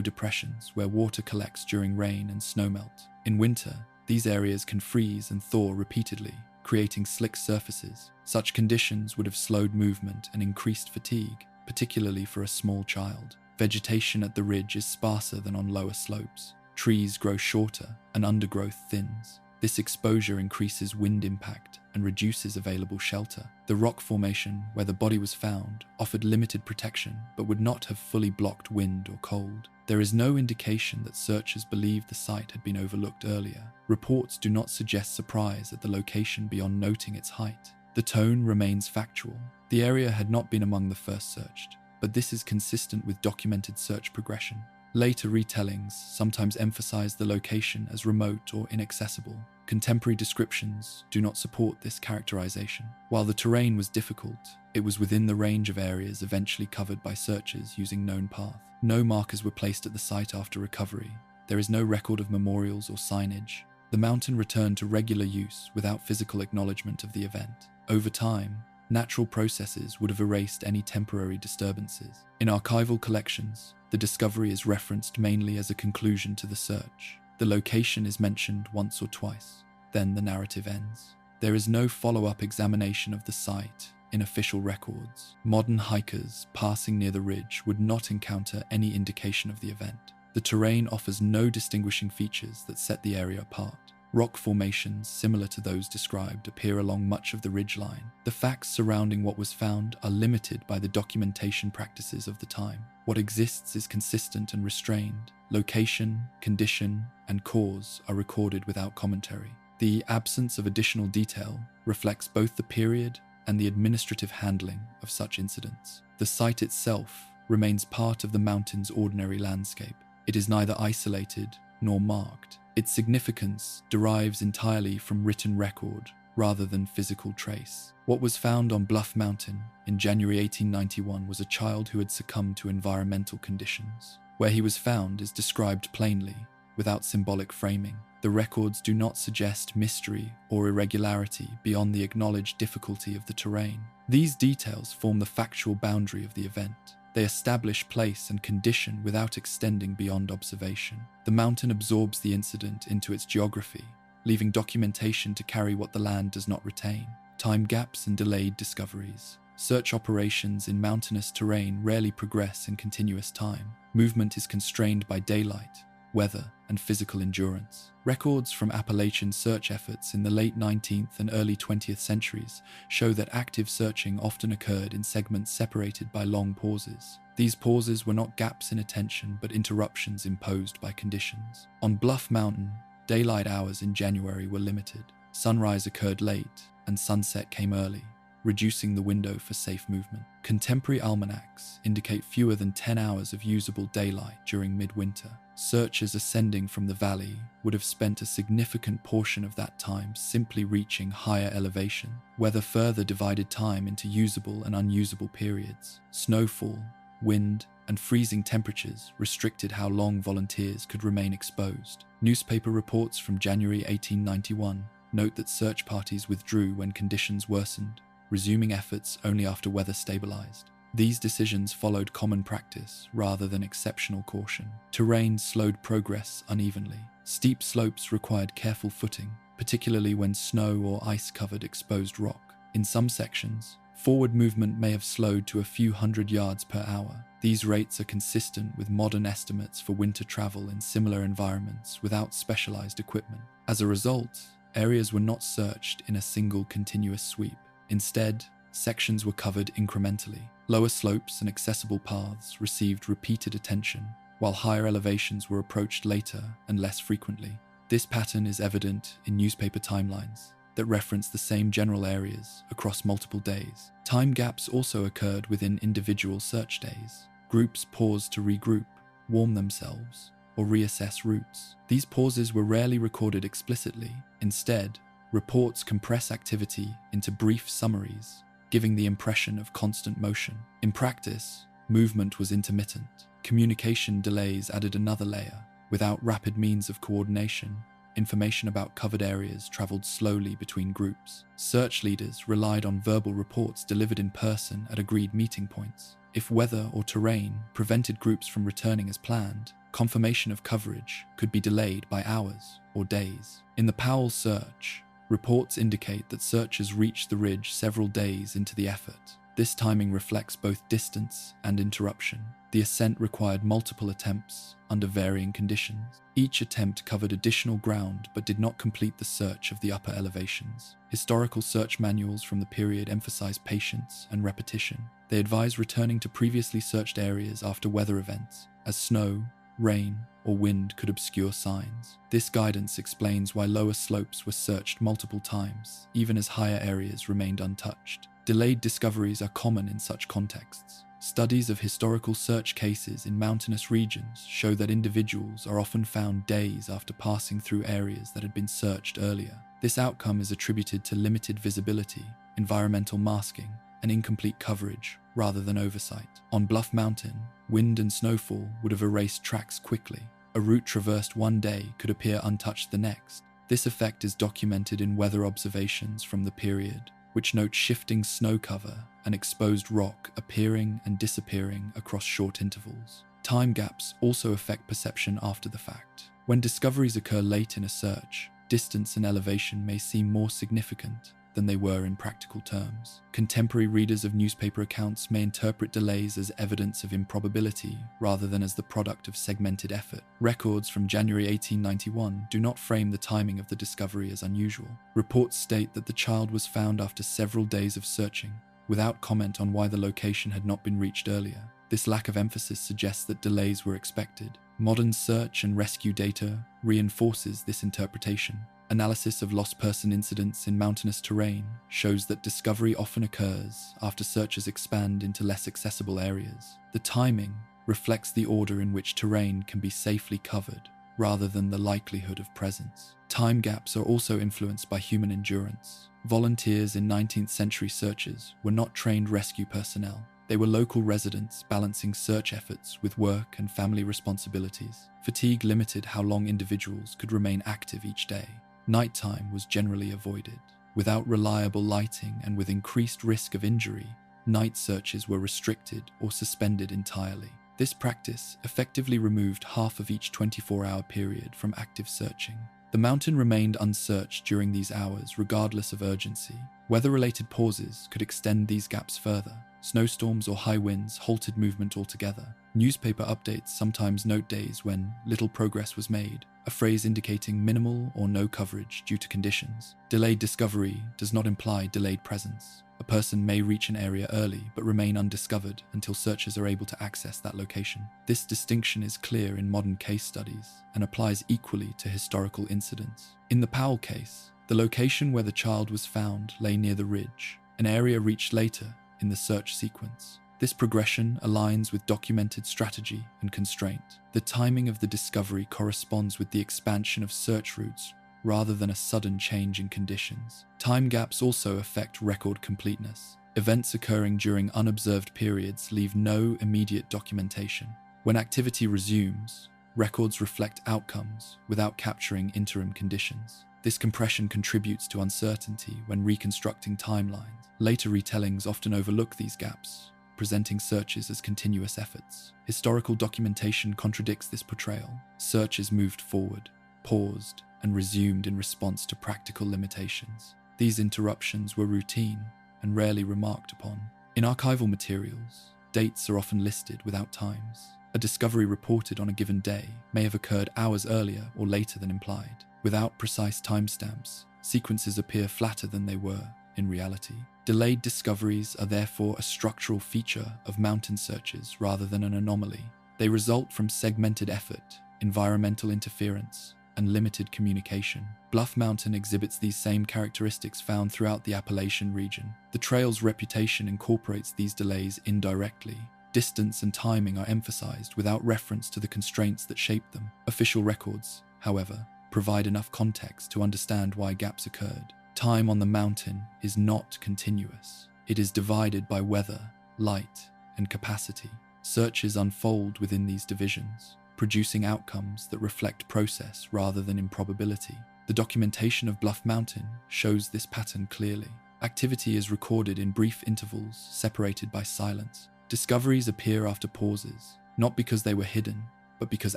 depressions where water collects during rain and snowmelt. In winter, these areas can freeze and thaw repeatedly, creating slick surfaces. Such conditions would have slowed movement and increased fatigue, particularly for a small child. Vegetation at the ridge is sparser than on lower slopes. Trees grow shorter and undergrowth thins. This exposure increases wind impact and reduces available shelter. The rock formation where the body was found offered limited protection but would not have fully blocked wind or cold. There is no indication that searchers believed the site had been overlooked earlier. Reports do not suggest surprise at the location beyond noting its height. The tone remains factual. The area had not been among the first searched, but this is consistent with documented search progression. Later retellings sometimes emphasize the location as remote or inaccessible. Contemporary descriptions do not support this characterization. While the terrain was difficult, it was within the range of areas eventually covered by searchers using known path. No markers were placed at the site after recovery. There is no record of memorials or signage. The mountain returned to regular use without physical acknowledgement of the event. Over time, natural processes would have erased any temporary disturbances. In archival collections, the discovery is referenced mainly as a conclusion to the search. The location is mentioned once or twice, then the narrative ends. There is no follow-up examination of the site in official records. Modern hikers passing near the ridge would not encounter any indication of the event. The terrain offers no distinguishing features that set the area apart. Rock formations similar to those described appear along much of the ridgeline. The facts surrounding what was found are limited by the documentation practices of the time. What exists is consistent and restrained. Location, condition, and cause are recorded without commentary. The absence of additional detail reflects both the period and the administrative handling of such incidents. The site itself remains part of the mountain's ordinary landscape. It is neither isolated nor marked. Its significance derives entirely from written record rather than physical trace. What was found on Bluff Mountain in January 1891 was a child who had succumbed to environmental conditions. Where he was found is described plainly, without symbolic framing. The records do not suggest mystery or irregularity beyond the acknowledged difficulty of the terrain. These details form the factual boundary of the event. They establish place and condition without extending beyond observation. The mountain absorbs the incident into its geography, leaving documentation to carry what the land does not retain. Time gaps and delayed discoveries. Search operations in mountainous terrain rarely progress in continuous time. Movement is constrained by daylight, weather, and physical endurance. Records from Appalachian search efforts in the late 19th and early 20th centuries show that active searching often occurred in segments separated by long pauses. These pauses were not gaps in attention but interruptions imposed by conditions. On Bluff Mountain, daylight hours in January were limited. Sunrise occurred late and sunset came early, reducing the window for safe movement. Contemporary almanacs indicate fewer than 10 hours of usable daylight during midwinter. Searchers ascending from the valley would have spent a significant portion of that time simply reaching higher elevation. Weather further divided time into usable and unusable periods. Snowfall, wind, and freezing temperatures restricted how long volunteers could remain exposed. Newspaper reports from January 1891 note that search parties withdrew when conditions worsened, resuming efforts only after weather stabilized. These decisions followed common practice rather than exceptional caution. Terrain slowed progress unevenly. Steep slopes required careful footing, particularly when snow or ice covered exposed rock. In some sections, forward movement may have slowed to a few hundred yards per hour. These rates are consistent with modern estimates for winter travel in similar environments without specialized equipment. As a result, areas were not searched in a single continuous sweep. Instead, sections were covered incrementally. Lower slopes and accessible paths received repeated attention, while higher elevations were approached later and less frequently. This pattern is evident in newspaper timelines, that reference the same general areas across multiple days. Time gaps also occurred within individual search days. Groups paused to regroup, warm themselves, or reassess routes. These pauses were rarely recorded explicitly. Instead, reports compress activity into brief summaries, giving the impression of constant motion. In practice, movement was intermittent. Communication delays added another layer. Without rapid means of coordination, information about covered areas traveled slowly between groups. Search leaders relied on verbal reports delivered in person at agreed meeting points. If weather or terrain prevented groups from returning as planned, confirmation of coverage could be delayed by hours or days. In the Powell search, reports indicate that searchers reached the ridge several days into the effort. This timing reflects both distance and interruption. The ascent required multiple attempts under varying conditions. Each attempt covered additional ground but did not complete the search of the upper elevations. Historical search manuals from the period emphasize patience and repetition. They advise returning to previously searched areas after weather events, as snow, rain, or wind could obscure signs. This guidance explains why lower slopes were searched multiple times, even as higher areas remained untouched. Delayed discoveries are common in such contexts. Studies of historical search cases in mountainous regions show that individuals are often found days after passing through areas that had been searched earlier. This outcome is attributed to limited visibility, environmental masking, and incomplete coverage rather than oversight. On Bluff Mountain, wind and snowfall would have erased tracks quickly. A route traversed one day could appear untouched the next. This effect is documented in weather observations from the period, which note shifting snow cover and exposed rock appearing and disappearing across short intervals. Time gaps also affect perception after the fact. When discoveries occur late in a search, distance and elevation may seem more significant than they were in practical terms. Contemporary readers of newspaper accounts may interpret delays as evidence of improbability rather than as the product of segmented effort. Records from January 1891 do not frame the timing of the discovery as unusual. Reports state that the child was found after several days of searching, without comment on why the location had not been reached earlier. This lack of emphasis suggests that delays were expected. Modern search and rescue data reinforces this interpretation. Analysis of lost person incidents in mountainous terrain shows that discovery often occurs after searchers expand into less accessible areas. The timing reflects the order in which terrain can be safely covered, rather than the likelihood of presence. Time gaps are also influenced by human endurance. Volunteers in 19th century searches were not trained rescue personnel. They were local residents balancing search efforts with work and family responsibilities. Fatigue limited how long individuals could remain active each day. Nighttime was generally avoided. Without reliable lighting and with increased risk of injury, night searches were restricted or suspended entirely. This practice effectively removed half of each 24-hour period from active searching. The mountain remained unsearched during these hours regardless of urgency. Weather-related pauses could extend these gaps further. Snowstorms or high winds halted movement altogether. Newspaper updates sometimes note days when little progress was made, a phrase indicating minimal or no coverage due to conditions. Delayed discovery does not imply delayed presence. A person may reach an area early but remain undiscovered until searchers are able to access that location. This distinction is clear in modern case studies and applies equally to historical incidents. In the Powell case, the location where the child was found lay near the ridge, an area reached later in the search sequence. This progression aligns with documented strategy and constraint. The timing of the discovery corresponds with the expansion of search routes rather than a sudden change in conditions. Time gaps also affect record completeness. Events occurring during unobserved periods leave no immediate documentation. When activity resumes, records reflect outcomes without capturing interim conditions. This compression contributes to uncertainty when reconstructing timelines. Later retellings often overlook these gaps, presenting searches as continuous efforts. Historical documentation contradicts this portrayal. Searches moved forward, paused, and resumed in response to practical limitations. These interruptions were routine and rarely remarked upon. In archival materials, dates are often listed without times. A discovery reported on a given day may have occurred hours earlier or later than implied. Without precise timestamps, sequences appear flatter than they were in reality. Delayed discoveries are therefore a structural feature of mountain searches rather than an anomaly. They result from segmented effort, environmental interference, and limited communication. Bluff Mountain exhibits these same characteristics found throughout the Appalachian region. The trail's reputation incorporates these delays indirectly. Distance and timing are emphasized without reference to the constraints that shape them. Official records, however, provide enough context to understand why gaps occurred. Time on the mountain is not continuous. It is divided by weather, light, and capacity. Searches unfold within these divisions, producing outcomes that reflect process rather than improbability. The documentation of Bluff Mountain shows this pattern clearly. Activity is recorded in brief intervals separated by silence. Discoveries appear after pauses, not because they were hidden, but because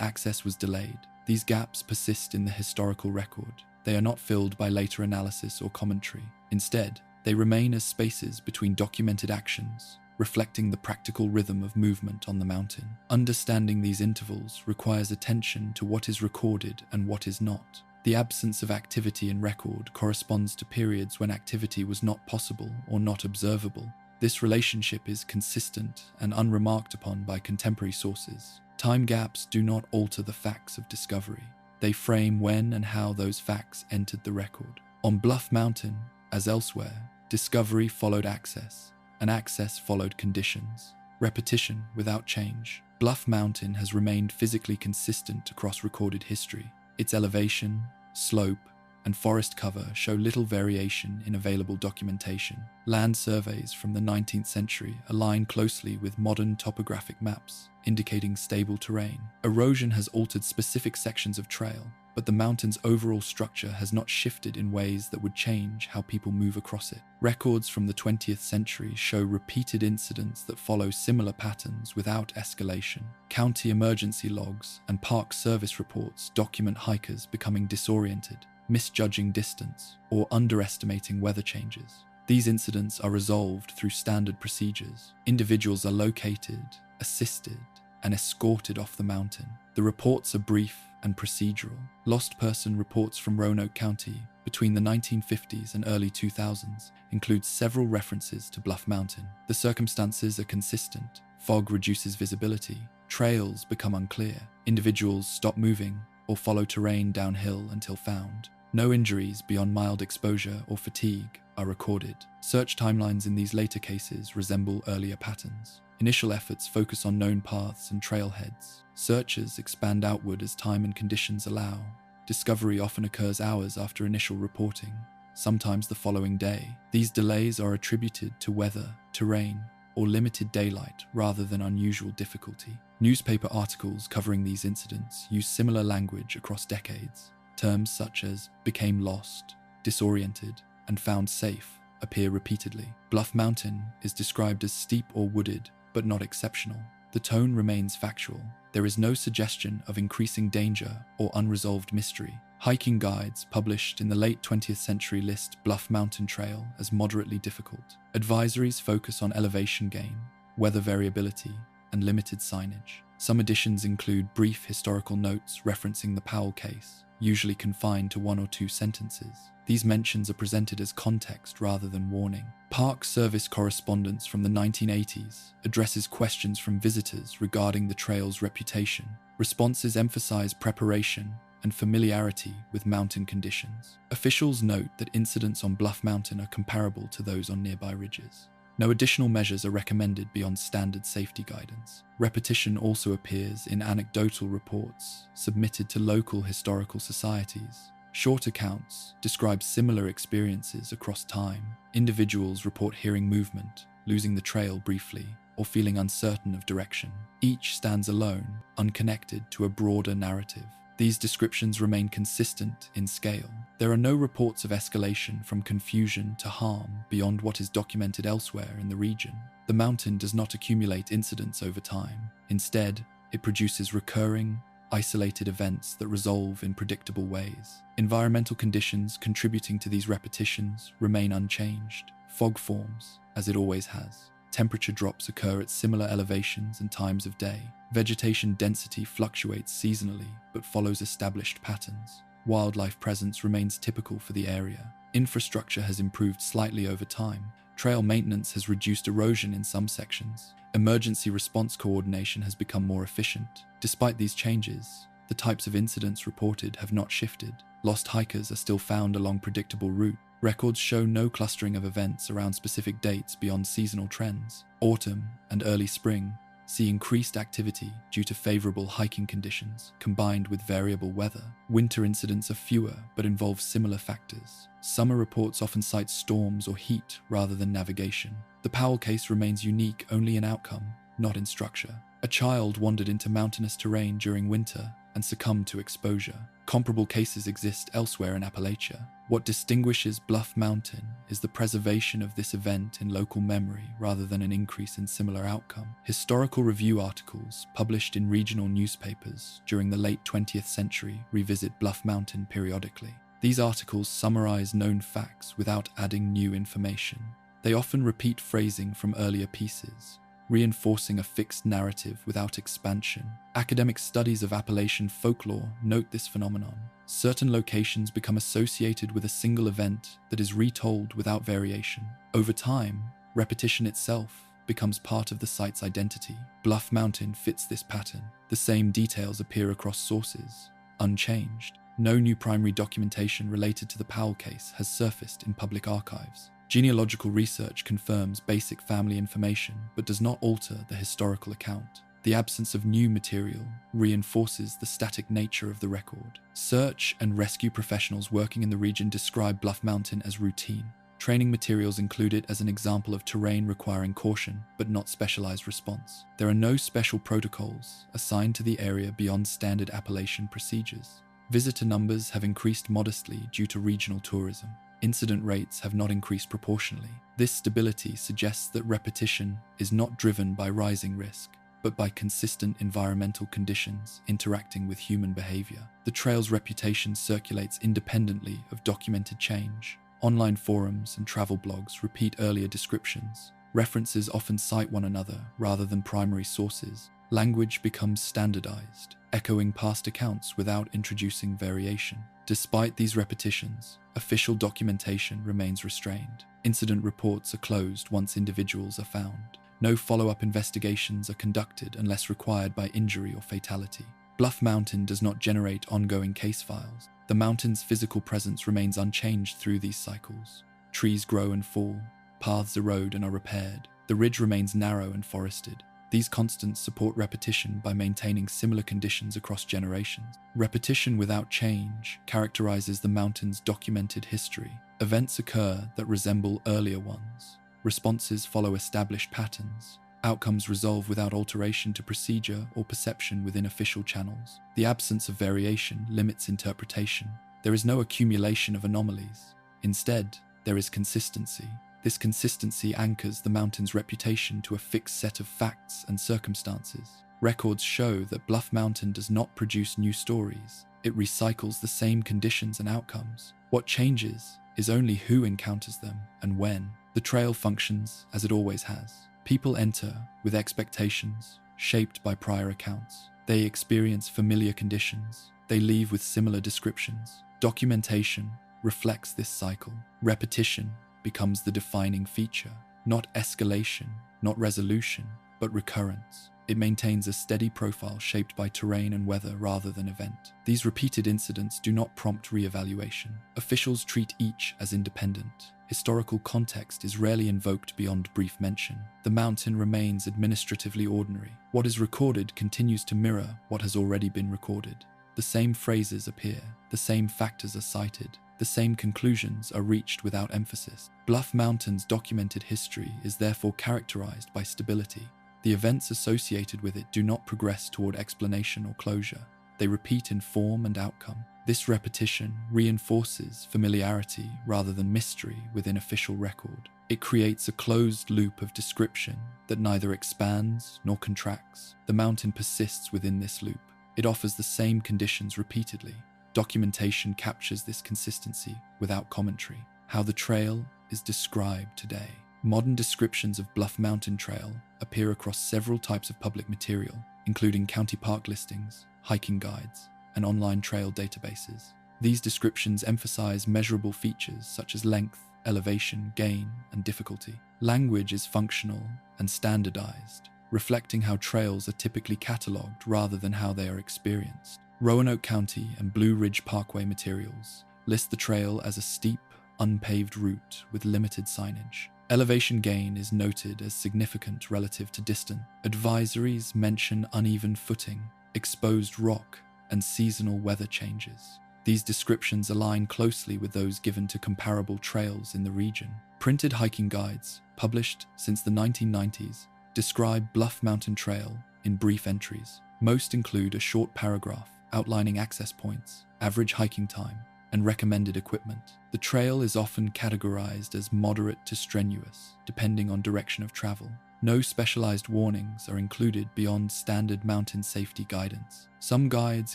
access was delayed. These gaps persist in the historical record. They are not filled by later analysis or commentary. Instead, they remain as spaces between documented actions, reflecting the practical rhythm of movement on the mountain. Understanding these intervals requires attention to what is recorded and what is not. The absence of activity in record corresponds to periods when activity was not possible or not observable. This relationship is consistent and unremarked upon by contemporary sources. Time gaps do not alter the facts of discovery. They frame when and how those facts entered the record. On Bluff Mountain, as elsewhere, discovery followed access, and access followed conditions. Repetition without change. Bluff Mountain has remained physically consistent across recorded history. Its elevation, slope, and forest cover show little variation in available documentation. Land surveys from the 19th century align closely with modern topographic maps, indicating stable terrain. Erosion has altered specific sections of trail, but the mountain's overall structure has not shifted in ways that would change how people move across it. Records from the 20th century show repeated incidents that follow similar patterns without escalation. County emergency logs and Park Service reports document hikers becoming disoriented, misjudging distance, or underestimating weather changes. These incidents are resolved through standard procedures. Individuals are located, assisted, and escorted off the mountain. The reports are brief and procedural. Lost person reports from Roanoke County between the 1950s and early 2000s include several references to Bluff Mountain. The circumstances are consistent. Fog reduces visibility. Trails become unclear. Individuals stop moving or follow terrain downhill until found. No injuries beyond mild exposure or fatigue are recorded. Search timelines in these later cases resemble earlier patterns. Initial efforts focus on known paths and trailheads. Searches expand outward as time and conditions allow. Discovery often occurs hours after initial reporting, sometimes the following day. These delays are attributed to weather, terrain, or limited daylight rather than unusual difficulty. Newspaper articles covering these incidents use similar language across decades. Terms such as became lost, disoriented, and found safe appear repeatedly. Bluff Mountain is described as steep or wooded, but not exceptional. The tone remains factual. There is no suggestion of increasing danger or unresolved mystery. Hiking guides published in the late 20th century list Bluff Mountain Trail as moderately difficult. Advisories focus on elevation gain, weather variability, and limited signage. Some editions include brief historical notes referencing the Powell case, usually confined to 1 or 2 sentences. These mentions are presented as context rather than warning. Park Service correspondence from the 1980s addresses questions from visitors regarding the trail's reputation. Responses emphasize preparation and familiarity with mountain conditions. Officials note that incidents on Bluff Mountain are comparable to those on nearby ridges. No additional measures are recommended beyond standard safety guidance. Repetition also appears in anecdotal reports submitted to local historical societies. Short accounts describe similar experiences across time. Individuals report hearing movement, losing the trail briefly, or feeling uncertain of direction. Each stands alone, unconnected to a broader narrative. These descriptions remain consistent in scale. There are no reports of escalation from confusion to harm beyond what is documented elsewhere in the region. The mountain does not accumulate incidents over time. Instead, it produces recurring, isolated events that resolve in predictable ways. Environmental conditions contributing to these repetitions remain unchanged. Fog forms, as it always has. Temperature drops occur at similar elevations and times of day. Vegetation density fluctuates seasonally, but follows established patterns. Wildlife presence remains typical for the area. Infrastructure has improved slightly over time. Trail maintenance has reduced erosion in some sections. Emergency response coordination has become more efficient. Despite these changes, The types of incidents reported have not shifted. Lost hikers are still found along predictable route. Records show no clustering of events around specific dates beyond seasonal trends. Autumn and early spring see increased activity due to favorable hiking conditions combined with variable weather. Winter incidents are fewer but involve similar factors. Summer reports often cite storms or heat rather than navigation. The Powell case remains unique only in outcome, not in structure. A child wandered into mountainous terrain during winter and succumbed to exposure. Comparable cases exist elsewhere in Appalachia. What distinguishes Bluff Mountain is the preservation of this event in local memory rather than an increase in similar outcome. Historical review articles published in regional newspapers during the late 20th century revisit Bluff Mountain periodically. These articles summarize known facts without adding new information. They often repeat phrasing from earlier pieces, reinforcing a fixed narrative without expansion. Academic studies of Appalachian folklore note this phenomenon. Certain locations become associated with a single event that is retold without variation. Over time, repetition itself becomes part of the site's identity. Bluff Mountain fits this pattern. The same details appear across sources, unchanged. No new primary documentation related to the Powell case has surfaced in public archives. Genealogical research confirms basic family information but does not alter the historical account. The absence of new material reinforces the static nature of the record. Search and rescue professionals working in the region describe Bluff Mountain as routine. Training materials include it as an example of terrain requiring caution but not specialized response. There are no special protocols assigned to the area beyond standard Appalachian procedures. Visitor numbers have increased modestly due to regional tourism. Incident rates have not increased proportionally. This stability suggests that repetition is not driven by rising risk, but by consistent environmental conditions interacting with human behavior. The trail's reputation circulates independently of documented change. Online forums and travel blogs repeat earlier descriptions. References often cite one another rather than primary sources. Language becomes standardized, echoing past accounts without introducing variation. Despite these repetitions, official documentation remains restrained. Incident reports are closed once individuals are found. No follow-up investigations are conducted unless required by injury or fatality. Bluff Mountain does not generate ongoing case files. The mountain's physical presence remains unchanged through these cycles. Trees grow and fall, paths erode and are repaired. The ridge remains narrow and forested. These constants support repetition by maintaining similar conditions across generations. Repetition without change characterizes the mountain's documented history. Events occur that resemble earlier ones. Responses follow established patterns. Outcomes resolve without alteration to procedure or perception within official channels. The absence of variation limits interpretation. There is no accumulation of anomalies. Instead, there is consistency. This consistency anchors the mountain's reputation to a fixed set of facts and circumstances. Records show that Bluff Mountain does not produce new stories. It recycles the same conditions and outcomes. What changes is only who encounters them and when. The trail functions as it always has. People enter with expectations shaped by prior accounts. They experience familiar conditions. They leave with similar descriptions. Documentation reflects this cycle. Repetition becomes the defining feature, not escalation, not resolution, but recurrence. It maintains a steady profile shaped by terrain and weather rather than event. These repeated incidents do not prompt re-evaluation. Officials treat each as independent. Historical context is rarely invoked beyond brief mention. The mountain remains administratively ordinary. What is recorded continues to mirror what has already been recorded. The same phrases appear, the same factors are cited, the same conclusions are reached without emphasis. Bluff Mountain's documented history is therefore characterized by stability. The events associated with it do not progress toward explanation or closure. They repeat in form and outcome. This repetition reinforces familiarity rather than mystery within official record. It creates a closed loop of description that neither expands nor contracts. The mountain persists within this loop. It offers the same conditions repeatedly. Documentation captures this consistency without commentary. How the trail is described today. Modern descriptions of Bluff Mountain Trail appear across several types of public material, including county park listings, hiking guides, and online trail databases. These descriptions emphasize measurable features such as length, elevation, gain, and difficulty. Language is functional and standardized, reflecting how trails are typically catalogued rather than how they are experienced. Roanoke County and Blue Ridge Parkway materials list the trail as a steep, unpaved route with limited signage. Elevation gain is noted as significant relative to distance. Advisories mention uneven footing, exposed rock, and seasonal weather changes. These descriptions align closely with those given to comparable trails in the region. Printed hiking guides, published since the 1990s, describe Bluff Mountain Trail in brief entries. Most include a short paragraph outlining access points, average hiking time, and recommended equipment. The trail is often categorized as moderate to strenuous, depending on direction of travel. No specialized warnings are included beyond standard mountain safety guidance. Some guides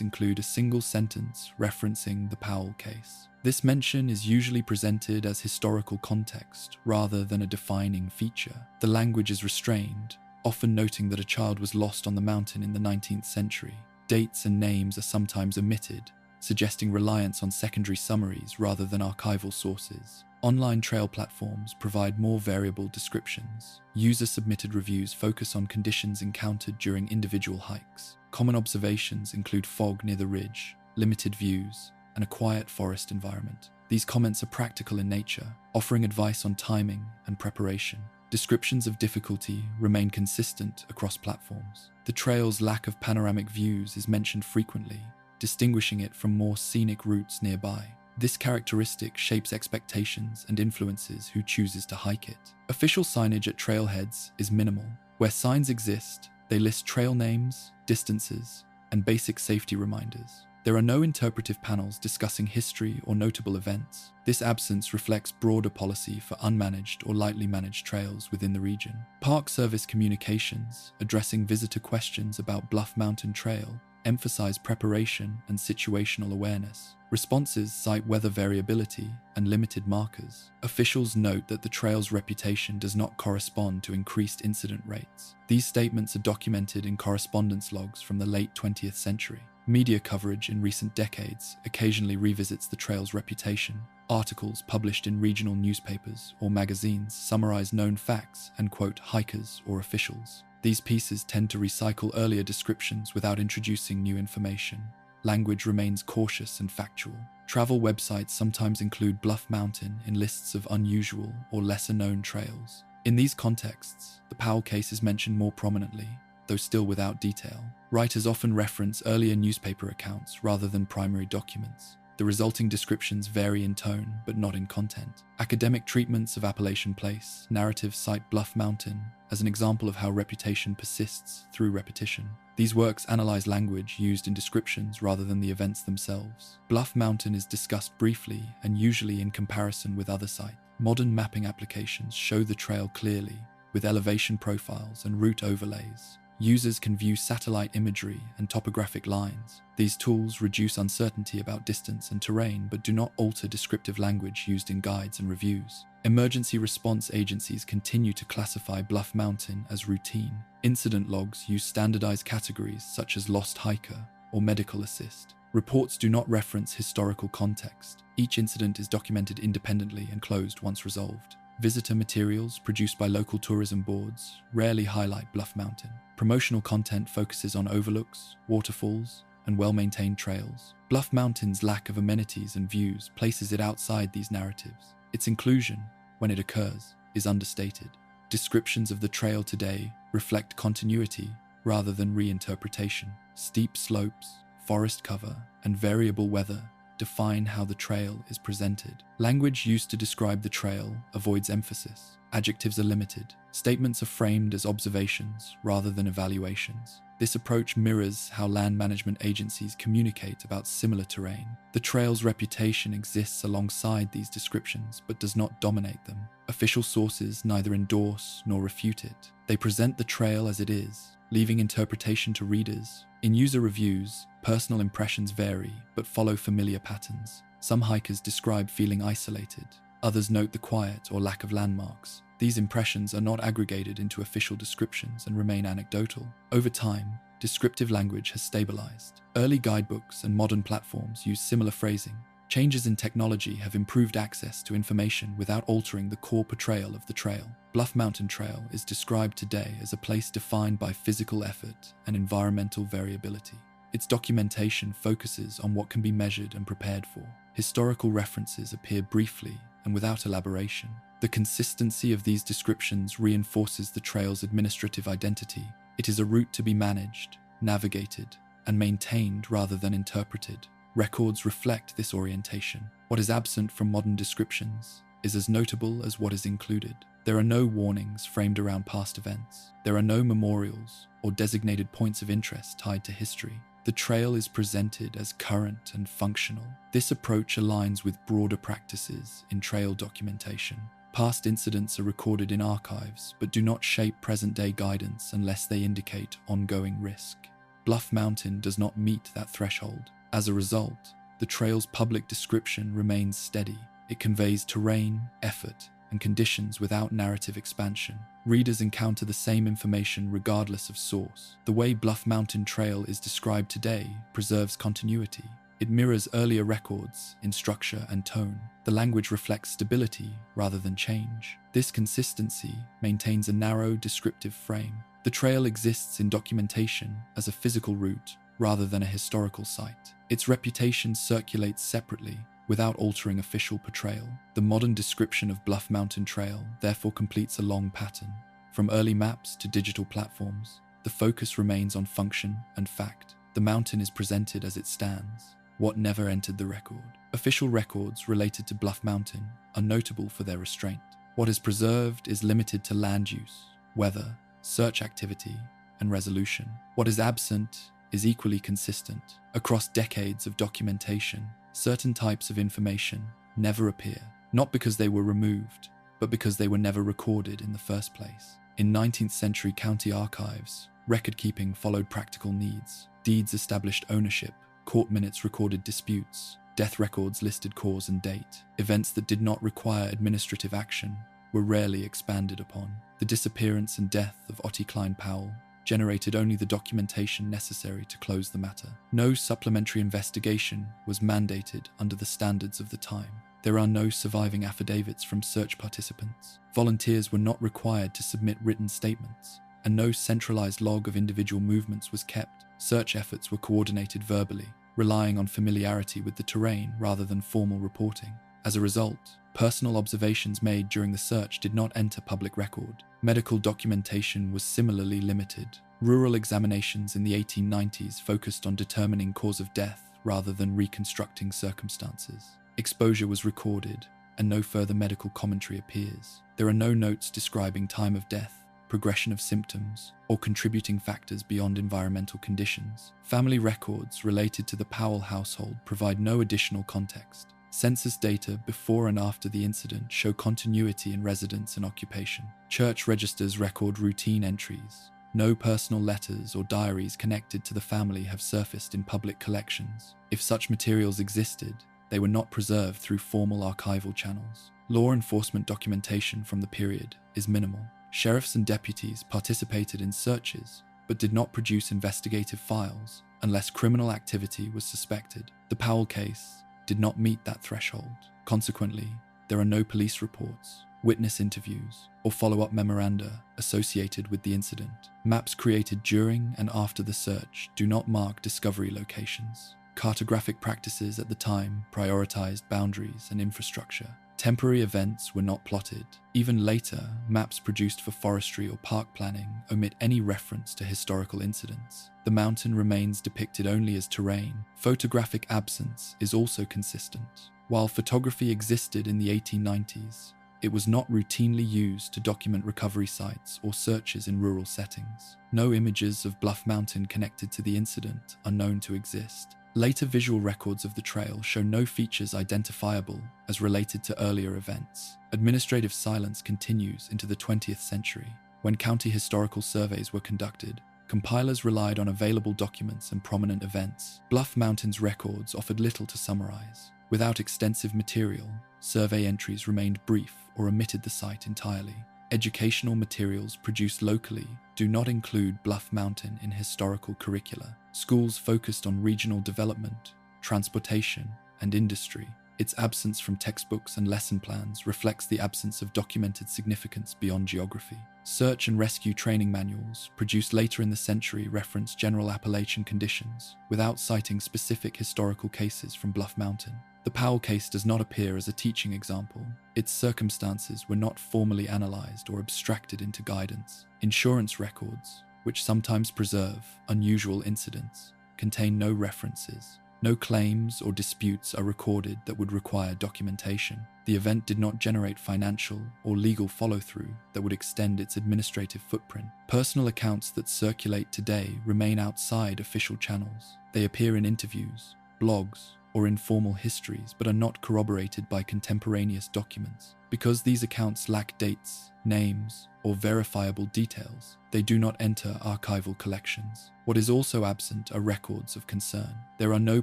include a single sentence referencing the Powell case. This mention is usually presented as historical context rather than a defining feature. The language is restrained, often noting that a child was lost on the mountain in the 19th century. Dates and names are sometimes omitted, suggesting reliance on secondary summaries rather than archival sources. Online trail platforms provide more variable descriptions. User-submitted reviews focus on conditions encountered during individual hikes. Common observations include fog near the ridge, limited views, and a quiet forest environment. These comments are practical in nature, offering advice on timing and preparation. Descriptions of difficulty remain consistent across platforms. The trail's lack of panoramic views is mentioned frequently, distinguishing it from more scenic routes nearby. This characteristic shapes expectations and influences who chooses to hike it. Official signage at trailheads is minimal. Where signs exist, they list trail names, distances, and basic safety reminders. There are no interpretive panels discussing history or notable events. This absence reflects broader policy for unmanaged or lightly managed trails within the region. Park Service communications, addressing visitor questions about Bluff Mountain Trail, emphasize preparation and situational awareness. Responses cite weather variability and limited markers. Officials note that the trail's reputation does not correspond to increased incident rates. These statements are documented in correspondence logs from the late 20th century. Media coverage in recent decades occasionally revisits the trail's reputation. Articles published in regional newspapers or magazines summarize known facts and quote hikers or officials. These pieces tend to recycle earlier descriptions without introducing new information. Language remains cautious and factual. Travel websites sometimes include Bluff Mountain in lists of unusual or lesser-known trails. In these contexts, the Powell case is mentioned more prominently, though still without detail. Writers often reference earlier newspaper accounts rather than primary documents. The resulting descriptions vary in tone, but not in content. Academic treatments of Appalachian Place narratives cite Bluff Mountain as an example of how reputation persists through repetition. These works analyze language used in descriptions rather than the events themselves. Bluff Mountain is discussed briefly and usually in comparison with other sites. Modern mapping applications show the trail clearly, with elevation profiles and route overlays. Users can view satellite imagery and topographic lines. These tools reduce uncertainty about distance and terrain but do not alter descriptive language used in guides and reviews. Emergency response agencies continue to classify Bluff Mountain as routine. Incident logs use standardized categories such as lost hiker or medical assist. Reports do not reference historical context. Each incident is documented independently and closed once resolved. Visitor materials produced by local tourism boards rarely highlight Bluff Mountain. Promotional content focuses on overlooks, waterfalls, and well-maintained trails. Bluff Mountain's lack of amenities and views places it outside these narratives. Its inclusion, when it occurs, is understated. Descriptions of the trail today reflect continuity rather than reinterpretation. Steep slopes, forest cover, and variable weather define how the trail is presented. Language used to describe the trail avoids emphasis. Adjectives are limited. Statements are framed as observations rather than evaluations. This approach mirrors how land management agencies communicate about similar terrain. The trail's reputation exists alongside these descriptions but does not dominate them. Official sources neither endorse nor refute it. They present the trail as it is, leaving interpretation to readers. In user reviews, personal impressions vary but follow familiar patterns. Some hikers describe feeling isolated. Others note the quiet or lack of landmarks. These impressions are not aggregated into official descriptions and remain anecdotal. Over time, descriptive language has stabilized. Early guidebooks and modern platforms use similar phrasing. Changes in technology have improved access to information without altering the core portrayal of the trail. Bluff Mountain Trail is described today as a place defined by physical effort and environmental variability. Its documentation focuses on what can be measured and prepared for. Historical references appear briefly and without elaboration. The consistency of these descriptions reinforces the trail's administrative identity. It is a route to be managed, navigated, and maintained rather than interpreted. Records reflect this orientation. What is absent from modern descriptions is as notable as what is included. There are no warnings framed around past events. There are no memorials or designated points of interest tied to history. The trail is presented as current and functional. This approach aligns with broader practices in trail documentation. Past incidents are recorded in archives, but do not shape present-day guidance unless they indicate ongoing risk. Bluff Mountain does not meet that threshold. As a result, the trail's public description remains steady. It conveys terrain, effort, and conditions without narrative expansion. Readers encounter the same information regardless of source. The way Bluff Mountain Trail is described today preserves continuity. It mirrors earlier records in structure and tone. The language reflects stability rather than change. This consistency maintains a narrow, descriptive frame. The trail exists in documentation as a physical route rather than a historical site. Its reputation circulates separately without altering official portrayal. The modern description of Bluff Mountain Trail therefore completes a long pattern. From early maps to digital platforms, the focus remains on function and fact. The mountain is presented as it stands, what never entered the record. Official records related to Bluff Mountain are notable for their restraint. What is preserved is limited to land use, weather, search activity, and resolution. What is absent is equally consistent. Across decades of documentation, certain types of information never appear, not because they were removed, but because they were never recorded in the first place. In 19th century county archives, record-keeping followed practical needs. Deeds established ownership, court minutes recorded disputes, death records listed cause and date. Events that did not require administrative action were rarely expanded upon. The disappearance and death of Ottie Klein Powell generated only the documentation necessary to close the matter. No supplementary investigation was mandated under the standards of the time. There are no surviving affidavits from search participants. Volunteers were not required to submit written statements, and no centralized log of individual movements was kept. Search efforts were coordinated verbally, relying on familiarity with the terrain rather than formal reporting. As a result, personal observations made during the search did not enter public record. Medical documentation was similarly limited. Rural examinations in the 1890s focused on determining cause of death rather than reconstructing circumstances. Exposure was recorded, and no further medical commentary appears. There are no notes describing time of death, progression of symptoms, or contributing factors beyond environmental conditions. Family records related to the Powell household provide no additional context. Census data before and after the incident show continuity in residence and occupation. Church registers record routine entries. No personal letters or diaries connected to the family have surfaced in public collections. If such materials existed, they were not preserved through formal archival channels. Law enforcement documentation from the period is minimal. Sheriffs and deputies participated in searches, but did not produce investigative files unless criminal activity was suspected. The Powell case did not meet that threshold. Consequently, there are no police reports, witness interviews, or follow-up memoranda associated with the incident. Maps created during and after the search do not mark discovery locations. Cartographic practices at the time prioritized boundaries and infrastructure. Temporary events were not plotted. Even later, maps produced for forestry or park planning omit any reference to historical incidents. The mountain remains depicted only as terrain. Photographic absence is also consistent. While photography existed in the 1890s, it was not routinely used to document recovery sites or searches in rural settings. No images of Bluff Mountain connected to the incident are known to exist. Later visual records of the trail show no features identifiable as related to earlier events. Administrative silence continues into the 20th century. When county historical surveys were conducted, compilers relied on available documents and prominent events. Bluff Mountain's records offered little to summarize. Without extensive material, survey entries remained brief or omitted the site entirely. Educational materials produced locally do not include Bluff Mountain in historical curricula. Schools focused on regional development, transportation, and industry. Its absence from textbooks and lesson plans reflects the absence of documented significance beyond geography. Search and rescue training manuals, produced later in the century, reference general Appalachian conditions, without citing specific historical cases from Bluff Mountain. The Powell case does not appear as a teaching example. Its circumstances were not formally analyzed or abstracted into guidance. Insurance records, which sometimes preserve unusual incidents, contain no references. No claims or disputes are recorded that would require documentation. The event did not generate financial or legal follow-through that would extend its administrative footprint. Personal accounts that circulate today remain outside official channels. They appear in interviews, blogs, or informal histories, but are not corroborated by contemporaneous documents. Because these accounts lack dates, names, or verifiable details, they do not enter archival collections. What is also absent are records of concern. There are no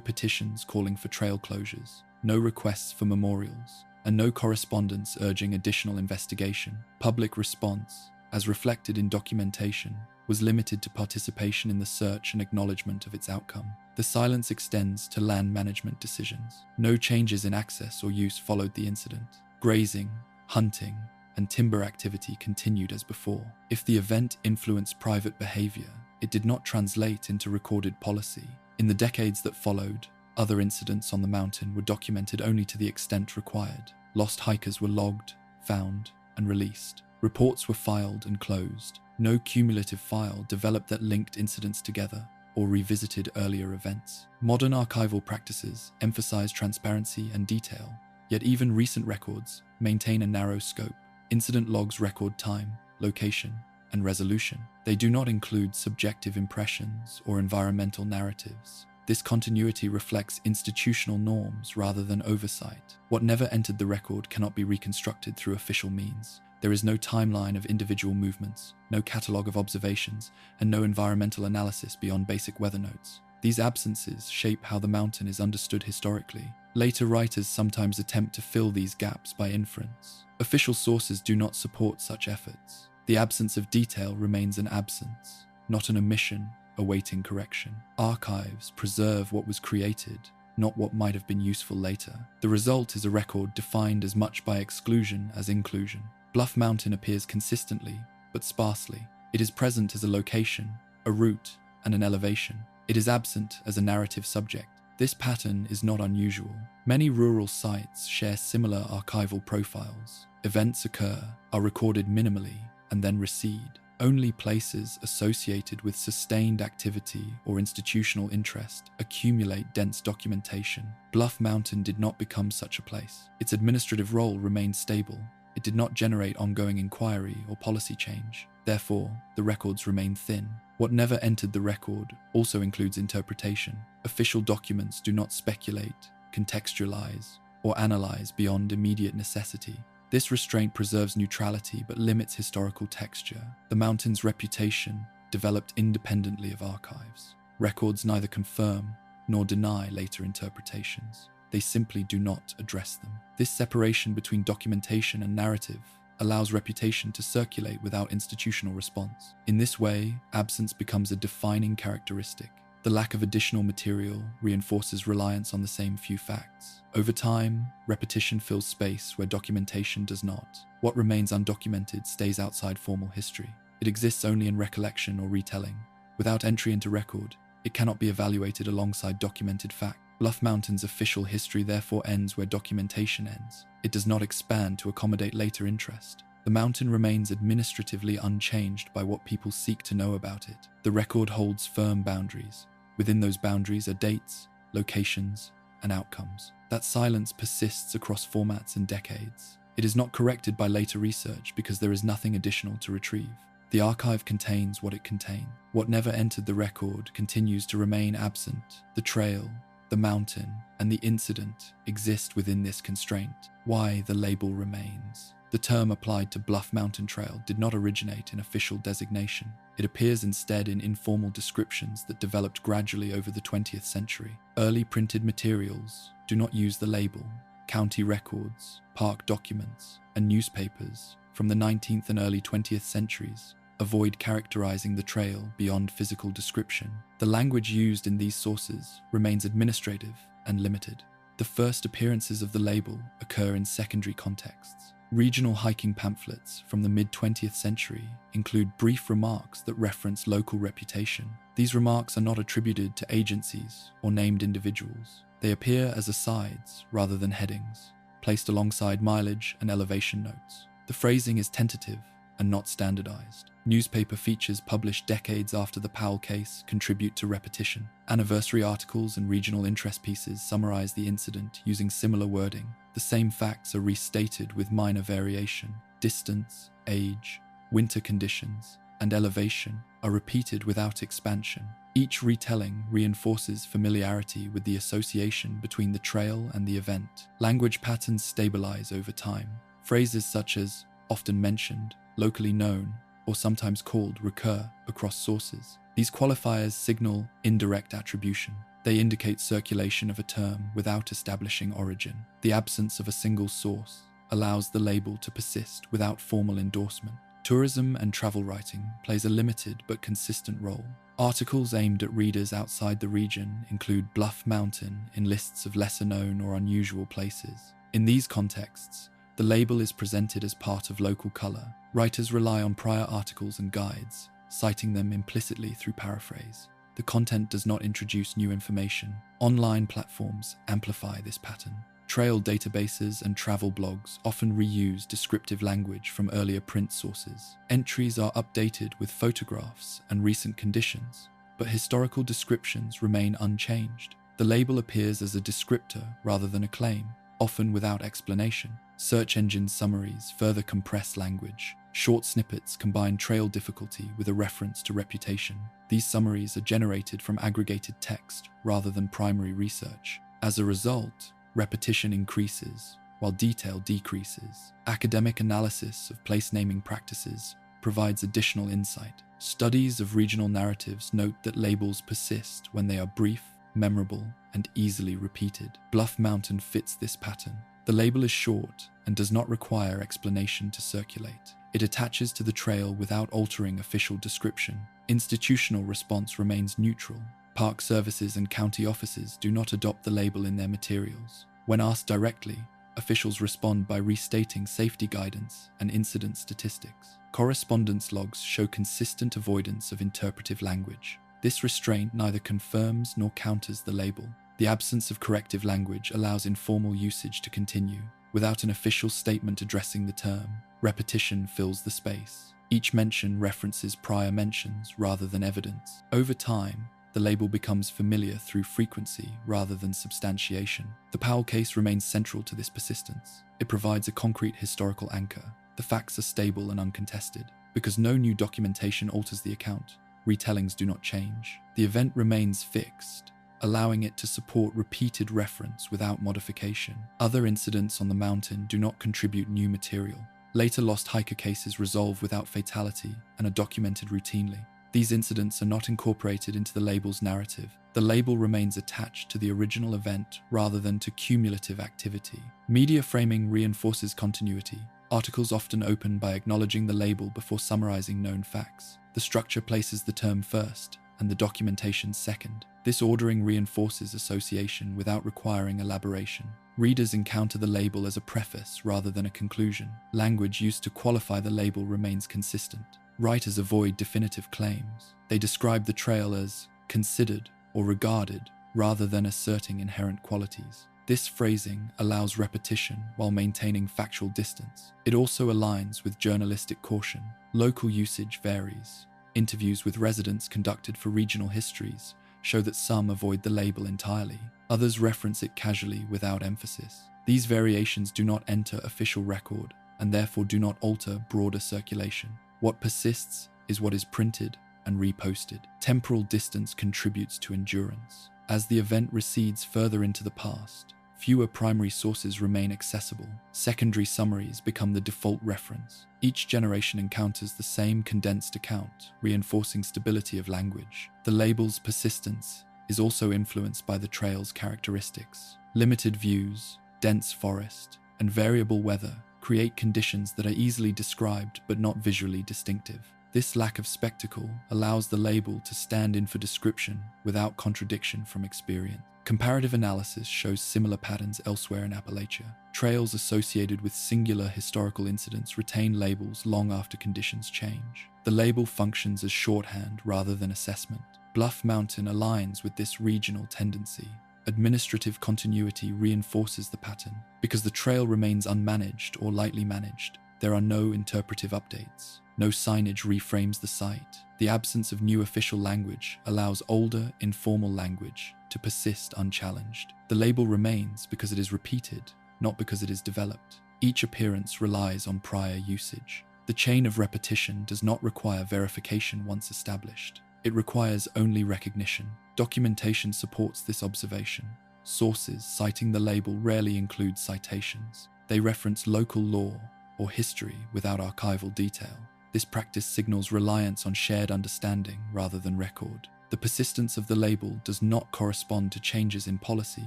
petitions calling for trail closures, no requests for memorials, and no correspondence urging additional investigation. Public response, as reflected in documentation, was limited to participation in the search and acknowledgement of its outcome. The silence extends to land management decisions. No changes in access or use followed the incident. Grazing, hunting, and timber activity continued as before. If the event influenced private behavior, it did not translate into recorded policy. In the decades that followed, other incidents on the mountain were documented only to the extent required. Lost hikers were logged, found, and released. Reports were filed and closed. No cumulative file developed that linked incidents together or revisited earlier events. Modern archival practices emphasize transparency and detail, yet even recent records maintain a narrow scope. Incident logs record time, location, and resolution. They do not include subjective impressions or environmental narratives. This continuity reflects institutional norms rather than oversight. What never entered the record cannot be reconstructed through official means. There is no timeline of individual movements, no catalogue of observations, and no environmental analysis beyond basic weather notes. These absences shape how the mountain is understood historically. Later writers sometimes attempt to fill these gaps by inference. Official sources do not support such efforts. The absence of detail remains an absence, not an omission awaiting correction. Archives preserve what was created, not what might have been useful later. The result is a record defined as much by exclusion as inclusion. Bluff Mountain appears consistently, but sparsely. It is present as a location, a route, and an elevation. It is absent as a narrative subject. This pattern is not unusual. Many rural sites share similar archival profiles. Events occur, are recorded minimally, and then recede. Only places associated with sustained activity or institutional interest accumulate dense documentation. Bluff Mountain did not become such a place. Its administrative role remained stable. It did not generate ongoing inquiry or policy change. Therefore, the records remain thin. What never entered the record also includes interpretation. Official documents do not speculate, contextualize, or analyze beyond immediate necessity. This restraint preserves neutrality but limits historical texture. The mountain's reputation developed independently of archives. Records neither confirm nor deny later interpretations. They simply do not address them. This separation between documentation and narrative allows reputation to circulate without institutional response. In this way, absence becomes a defining characteristic. The lack of additional material reinforces reliance on the same few facts. Over time, repetition fills space where documentation does not. What remains undocumented stays outside formal history. It exists only in recollection or retelling. Without entry into record, it cannot be evaluated alongside documented fact. Bluff Mountain's official history therefore ends where documentation ends. It does not expand to accommodate later interest. The mountain remains administratively unchanged by what people seek to know about it. The record holds firm boundaries. Within those boundaries are dates, locations, and outcomes. That silence persists across formats and decades. It is not corrected by later research because there is nothing additional to retrieve. The archive contains what it contained. What never entered the record continues to remain absent. The trail, the mountain, and the incident exist within this constraint. Why the label remains. The term applied to Bluff Mountain Trail did not originate in official designation. It appears instead in informal descriptions that developed gradually over the 20th century. Early printed materials do not use the label. County records, park documents, and newspapers from the 19th and early 20th centuries avoid characterizing the trail beyond physical description. The language used in these sources remains administrative and limited. The first appearances of the label occur in secondary contexts. Regional hiking pamphlets from the mid-20th century include brief remarks that reference local reputation. These remarks are not attributed to agencies or named individuals. They appear as asides rather than headings, placed alongside mileage and elevation notes. The phrasing is tentative and not standardized. Newspaper features published decades after the Powell case contribute to repetition. Anniversary articles and regional interest pieces summarize the incident using similar wording. The same facts are restated with minor variation. Distance, age, winter conditions, and elevation are repeated without expansion. Each retelling reinforces familiarity with the association between the trail and the event. Language patterns stabilize over time. Phrases such as often mentioned, locally known, or sometimes called recur across sources. These qualifiers signal indirect attribution. They indicate circulation of a term without establishing origin. The absence of a single source allows the label to persist without formal endorsement. Tourism and travel writing plays a limited but consistent role. Articles aimed at readers outside the region include Bluff Mountain in lists of lesser-known or unusual places. In these contexts, the label is presented as part of local color. Writers rely on prior articles and guides, citing them implicitly through paraphrase. The content does not introduce new information. Online platforms amplify this pattern. Trail databases and travel blogs often reuse descriptive language from earlier print sources. Entries are updated with photographs and recent conditions, but historical descriptions remain unchanged. The label appears as a descriptor rather than a claim, often without explanation. Search engine summaries further compress language. Short snippets combine trail difficulty with a reference to reputation. These summaries are generated from aggregated text rather than primary research. As a result, repetition increases, while detail decreases. Academic analysis of place naming practices provides additional insight. Studies of regional narratives note that labels persist when they are brief, memorable, and easily repeated. Bluff Mountain fits this pattern. The label is short and does not require explanation to circulate. It attaches to the trail without altering official description. Institutional response remains neutral. Park services and county offices do not adopt the label in their materials. When asked directly, officials respond by restating safety guidance and incident statistics. Correspondence logs show consistent avoidance of interpretive language. This restraint neither confirms nor counters the label. The absence of corrective language allows informal usage to continue. Without an official statement addressing the term, repetition fills the space. Each mention references prior mentions rather than evidence. Over time, the label becomes familiar through frequency rather than substantiation. The Powell case remains central to this persistence. It provides a concrete historical anchor. The facts are stable and uncontested. Because no new documentation alters the account, retellings do not change. The event remains fixed, allowing it to support repeated reference without modification. Other incidents on the mountain do not contribute new material. Later lost hiker cases resolve without fatality and are documented routinely. These incidents are not incorporated into the label's narrative. The label remains attached to the original event rather than to cumulative activity. Media framing reinforces continuity. Articles often open by acknowledging the label before summarizing known facts. The structure places the term first and the documentation second. This ordering reinforces association without requiring elaboration. Readers encounter the label as a preface rather than a conclusion. Language used to qualify the label remains consistent. Writers avoid definitive claims. They describe the trail as considered or regarded rather than asserting inherent qualities. This phrasing allows repetition while maintaining factual distance. It also aligns with journalistic caution. Local usage varies. Interviews with residents conducted for regional histories show that some avoid the label entirely. Others reference it casually without emphasis. These variations do not enter official record and therefore do not alter broader circulation. What persists is what is printed and reposted. Temporal distance contributes to endurance. As the event recedes further into the past, fewer primary sources remain accessible. Secondary summaries become the default reference. Each generation encounters the same condensed account, reinforcing stability of language. The label's persistence is also influenced by the trail's characteristics. Limited views, dense forest, and variable weather create conditions that are easily described but not visually distinctive. This lack of spectacle allows the label to stand in for description without contradiction from experience. Comparative analysis shows similar patterns elsewhere in Appalachia. Trails associated with singular historical incidents retain labels long after conditions change. The label functions as shorthand rather than assessment. Bluff Mountain aligns with this regional tendency. Administrative continuity reinforces the pattern. Because the trail remains unmanaged or lightly managed, there are no interpretive updates. No signage reframes the site. The absence of new official language allows older, informal language to persist unchallenged. The label remains because it is repeated, not because it is developed. Each appearance relies on prior usage. The chain of repetition does not require verification once established. It requires only recognition. Documentation supports this observation. Sources citing the label rarely include citations. They reference local law or history without archival detail. This practice signals reliance on shared understanding rather than record. The persistence of the label does not correspond to changes in policy,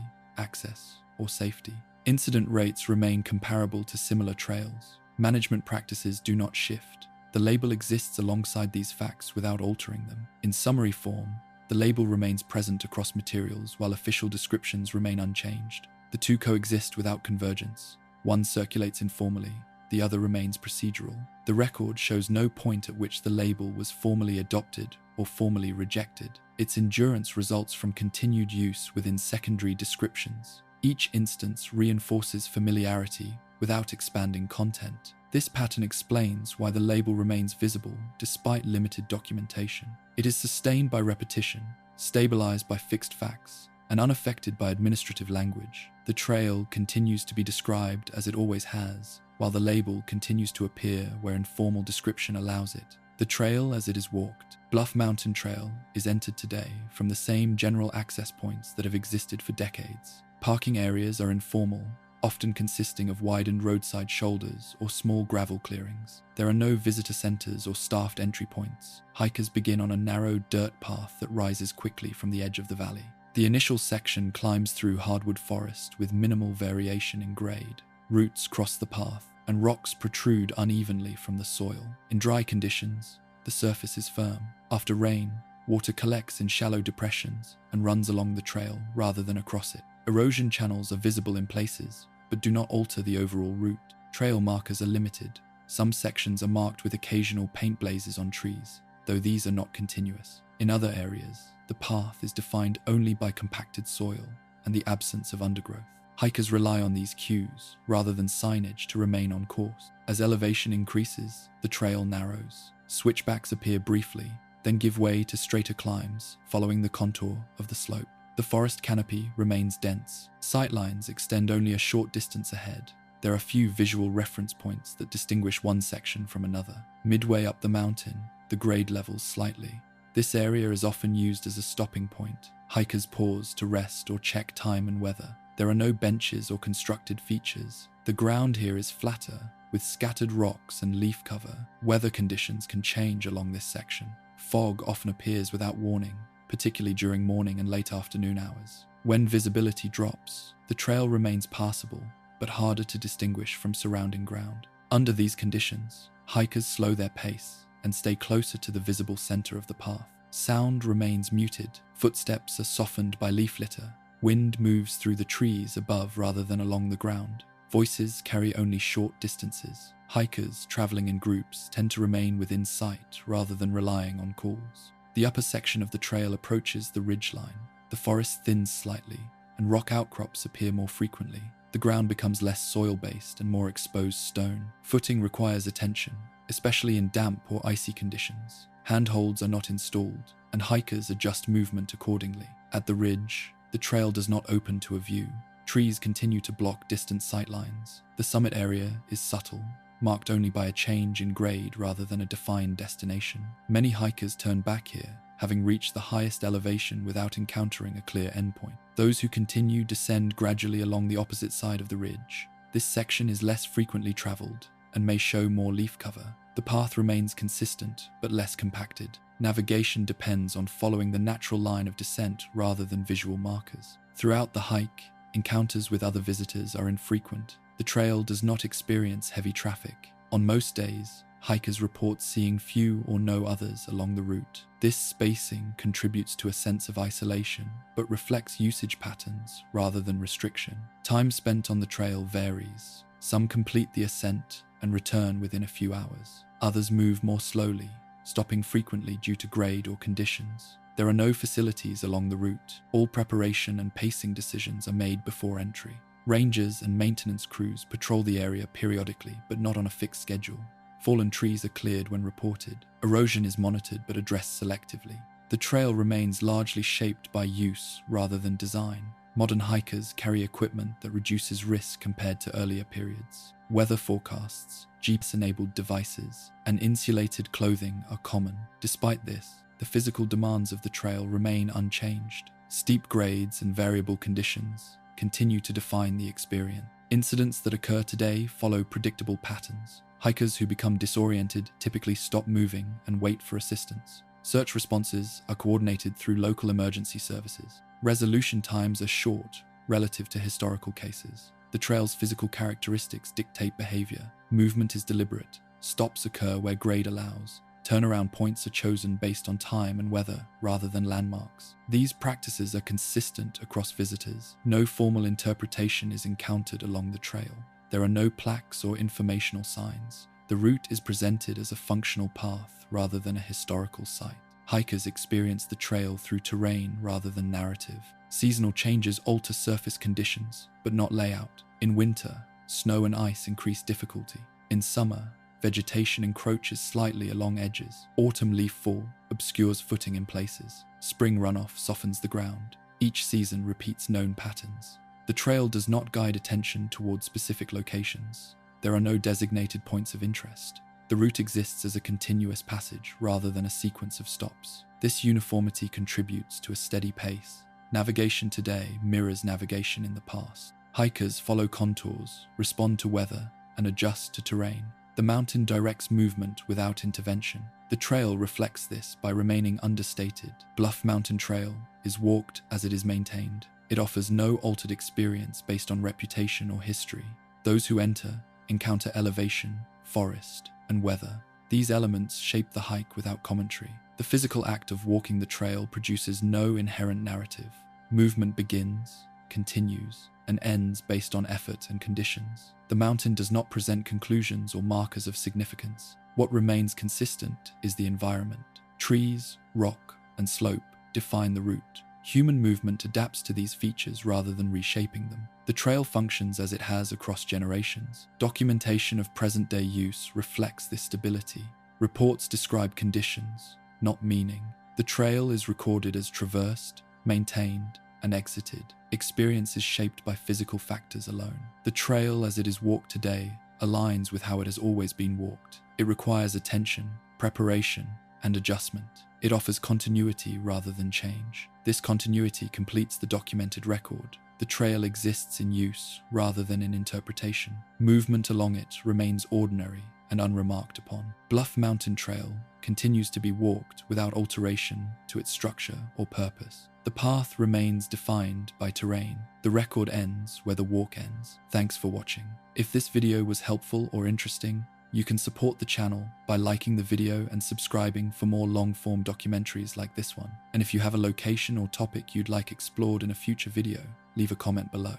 access, or safety. Incident rates remain comparable to similar trails. Management practices do not shift. The label exists alongside these facts without altering them. In summary form, the label remains present across materials while official descriptions remain unchanged. The two coexist without convergence. One circulates informally, the other remains procedural. The record shows no point at which the label was formally adopted or formally rejected. Its endurance results from continued use within secondary descriptions. Each instance reinforces familiarity without expanding content. This pattern explains why the label remains visible despite limited documentation. It is sustained by repetition, stabilized by fixed facts, and unaffected by administrative language. The trail continues to be described as it always has, while the label continues to appear where informal description allows it. The trail as it is walked, Bluff Mountain Trail, is entered today from the same general access points that have existed for decades. Parking areas are informal, often consisting of widened roadside shoulders or small gravel clearings. There are no visitor centers or staffed entry points. Hikers begin on a narrow dirt path that rises quickly from the edge of the valley. The initial section climbs through hardwood forest with minimal variation in grade. Roots cross the path, and rocks protrude unevenly from the soil. In dry conditions, the surface is firm. After rain, water collects in shallow depressions and runs along the trail rather than across it. Erosion channels are visible in places, but do not alter the overall route. Trail markers are limited. Some sections are marked with occasional paint blazes on trees, though these are not continuous. In other areas, the path is defined only by compacted soil and the absence of undergrowth. Hikers rely on these cues rather than signage to remain on course. As elevation increases, the trail narrows. Switchbacks appear briefly, then give way to straighter climbs following the contour of the slope. The forest canopy remains dense. Sightlines extend only a short distance ahead. There are few visual reference points that distinguish one section from another. Midway up the mountain, the grade levels slightly. This area is often used as a stopping point. Hikers pause to rest or check time and weather. There are no benches or constructed features. The ground here is flatter, with scattered rocks and leaf cover. Weather conditions can change along this section. Fog often appears without warning, particularly during morning and late afternoon hours. When visibility drops, the trail remains passable, but harder to distinguish from surrounding ground. Under these conditions, hikers slow their pace and stay closer to the visible center of the path. Sound remains muted. Footsteps are softened by leaf litter. Wind moves through the trees above rather than along the ground. Voices carry only short distances. Hikers traveling in groups tend to remain within sight rather than relying on calls. The upper section of the trail approaches the ridgeline. The forest thins slightly, and rock outcrops appear more frequently. The ground becomes less soil-based and more exposed stone. Footing requires attention, especially in damp or icy conditions. Handholds are not installed, and hikers adjust movement accordingly. At the ridge, the trail does not open to a view. Trees continue to block distant sightlines. The summit area is subtle, marked only by a change in grade rather than a defined destination. Many hikers turn back here, having reached the highest elevation without encountering a clear endpoint. Those who continue descend gradually along the opposite side of the ridge. This section is less frequently traveled and may show more leaf cover. The path remains consistent but less compacted. Navigation depends on following the natural line of descent rather than visual markers. Throughout the hike, encounters with other visitors are infrequent. The trail does not experience heavy traffic. On most days, hikers report seeing few or no others along the route. This spacing contributes to a sense of isolation, but reflects usage patterns rather than restriction. Time spent on the trail varies. Some complete the ascent and return within a few hours. Others move more slowly, stopping frequently due to grade or conditions. There are no facilities along the route. All preparation and pacing decisions are made before entry. Rangers and maintenance crews patrol the area periodically, but not on a fixed schedule. Fallen trees are cleared when reported. Erosion is monitored but addressed selectively. The trail remains largely shaped by use rather than design. Modern hikers carry equipment that reduces risk compared to earlier periods. Weather forecasts, GPS-enabled devices, and insulated clothing are common. Despite this, the physical demands of the trail remain unchanged. Steep grades and variable conditions continue to define the experience. Incidents that occur today follow predictable patterns. Hikers who become disoriented typically stop moving and wait for assistance. Search responses are coordinated through local emergency services. Resolution times are short relative to historical cases. The trail's physical characteristics dictate behavior. Movement is deliberate. Stops occur where grade allows. Turnaround points are chosen based on time and weather rather than landmarks. These practices are consistent across visitors. No formal interpretation is encountered along the trail. There are no plaques or informational signs. The route is presented as a functional path rather than a historical site. Hikers experience the trail through terrain rather than narrative. Seasonal changes alter surface conditions, but not layout. In winter, snow and ice increase difficulty. In summer, vegetation encroaches slightly along edges. Autumn leaf fall obscures footing in places. Spring runoff softens the ground. Each season repeats known patterns. The trail does not guide attention toward specific locations. There are no designated points of interest. The route exists as a continuous passage rather than a sequence of stops. This uniformity contributes to a steady pace. Navigation today mirrors navigation in the past. Hikers follow contours, respond to weather, and adjust to terrain. The mountain directs movement without intervention. The trail reflects this by remaining understated. Bluff Mountain Trail is walked as it is maintained. It offers no altered experience based on reputation or history. Those who enter encounter elevation, forest, and weather. These elements shape the hike without commentary. The physical act of walking the trail produces no inherent narrative. Movement begins, continues, and ends based on effort and conditions. The mountain does not present conclusions or markers of significance. What remains consistent is the environment. Trees, rock, and slope define the route. Human movement adapts to these features rather than reshaping them. The trail functions as it has across generations. Documentation of present-day use reflects this stability. Reports describe conditions, not meaning. The trail is recorded as traversed, maintained, and exited. Experience is shaped by physical factors alone. The trail as it is walked today aligns with how it has always been walked. It requires attention, preparation, and adjustment. It offers continuity rather than change. This continuity completes the documented record. The trail exists in use rather than in interpretation. Movement along it remains ordinary and unremarked upon. Bluff Mountain Trail continues to be walked without alteration to its structure or purpose. The path remains defined by terrain. The record ends where the walk ends. Thanks for watching. If this video was helpful or interesting, you can support the channel by liking the video and subscribing for more long-form documentaries like this one. And if you have a location or topic you'd like explored in a future video, leave a comment below.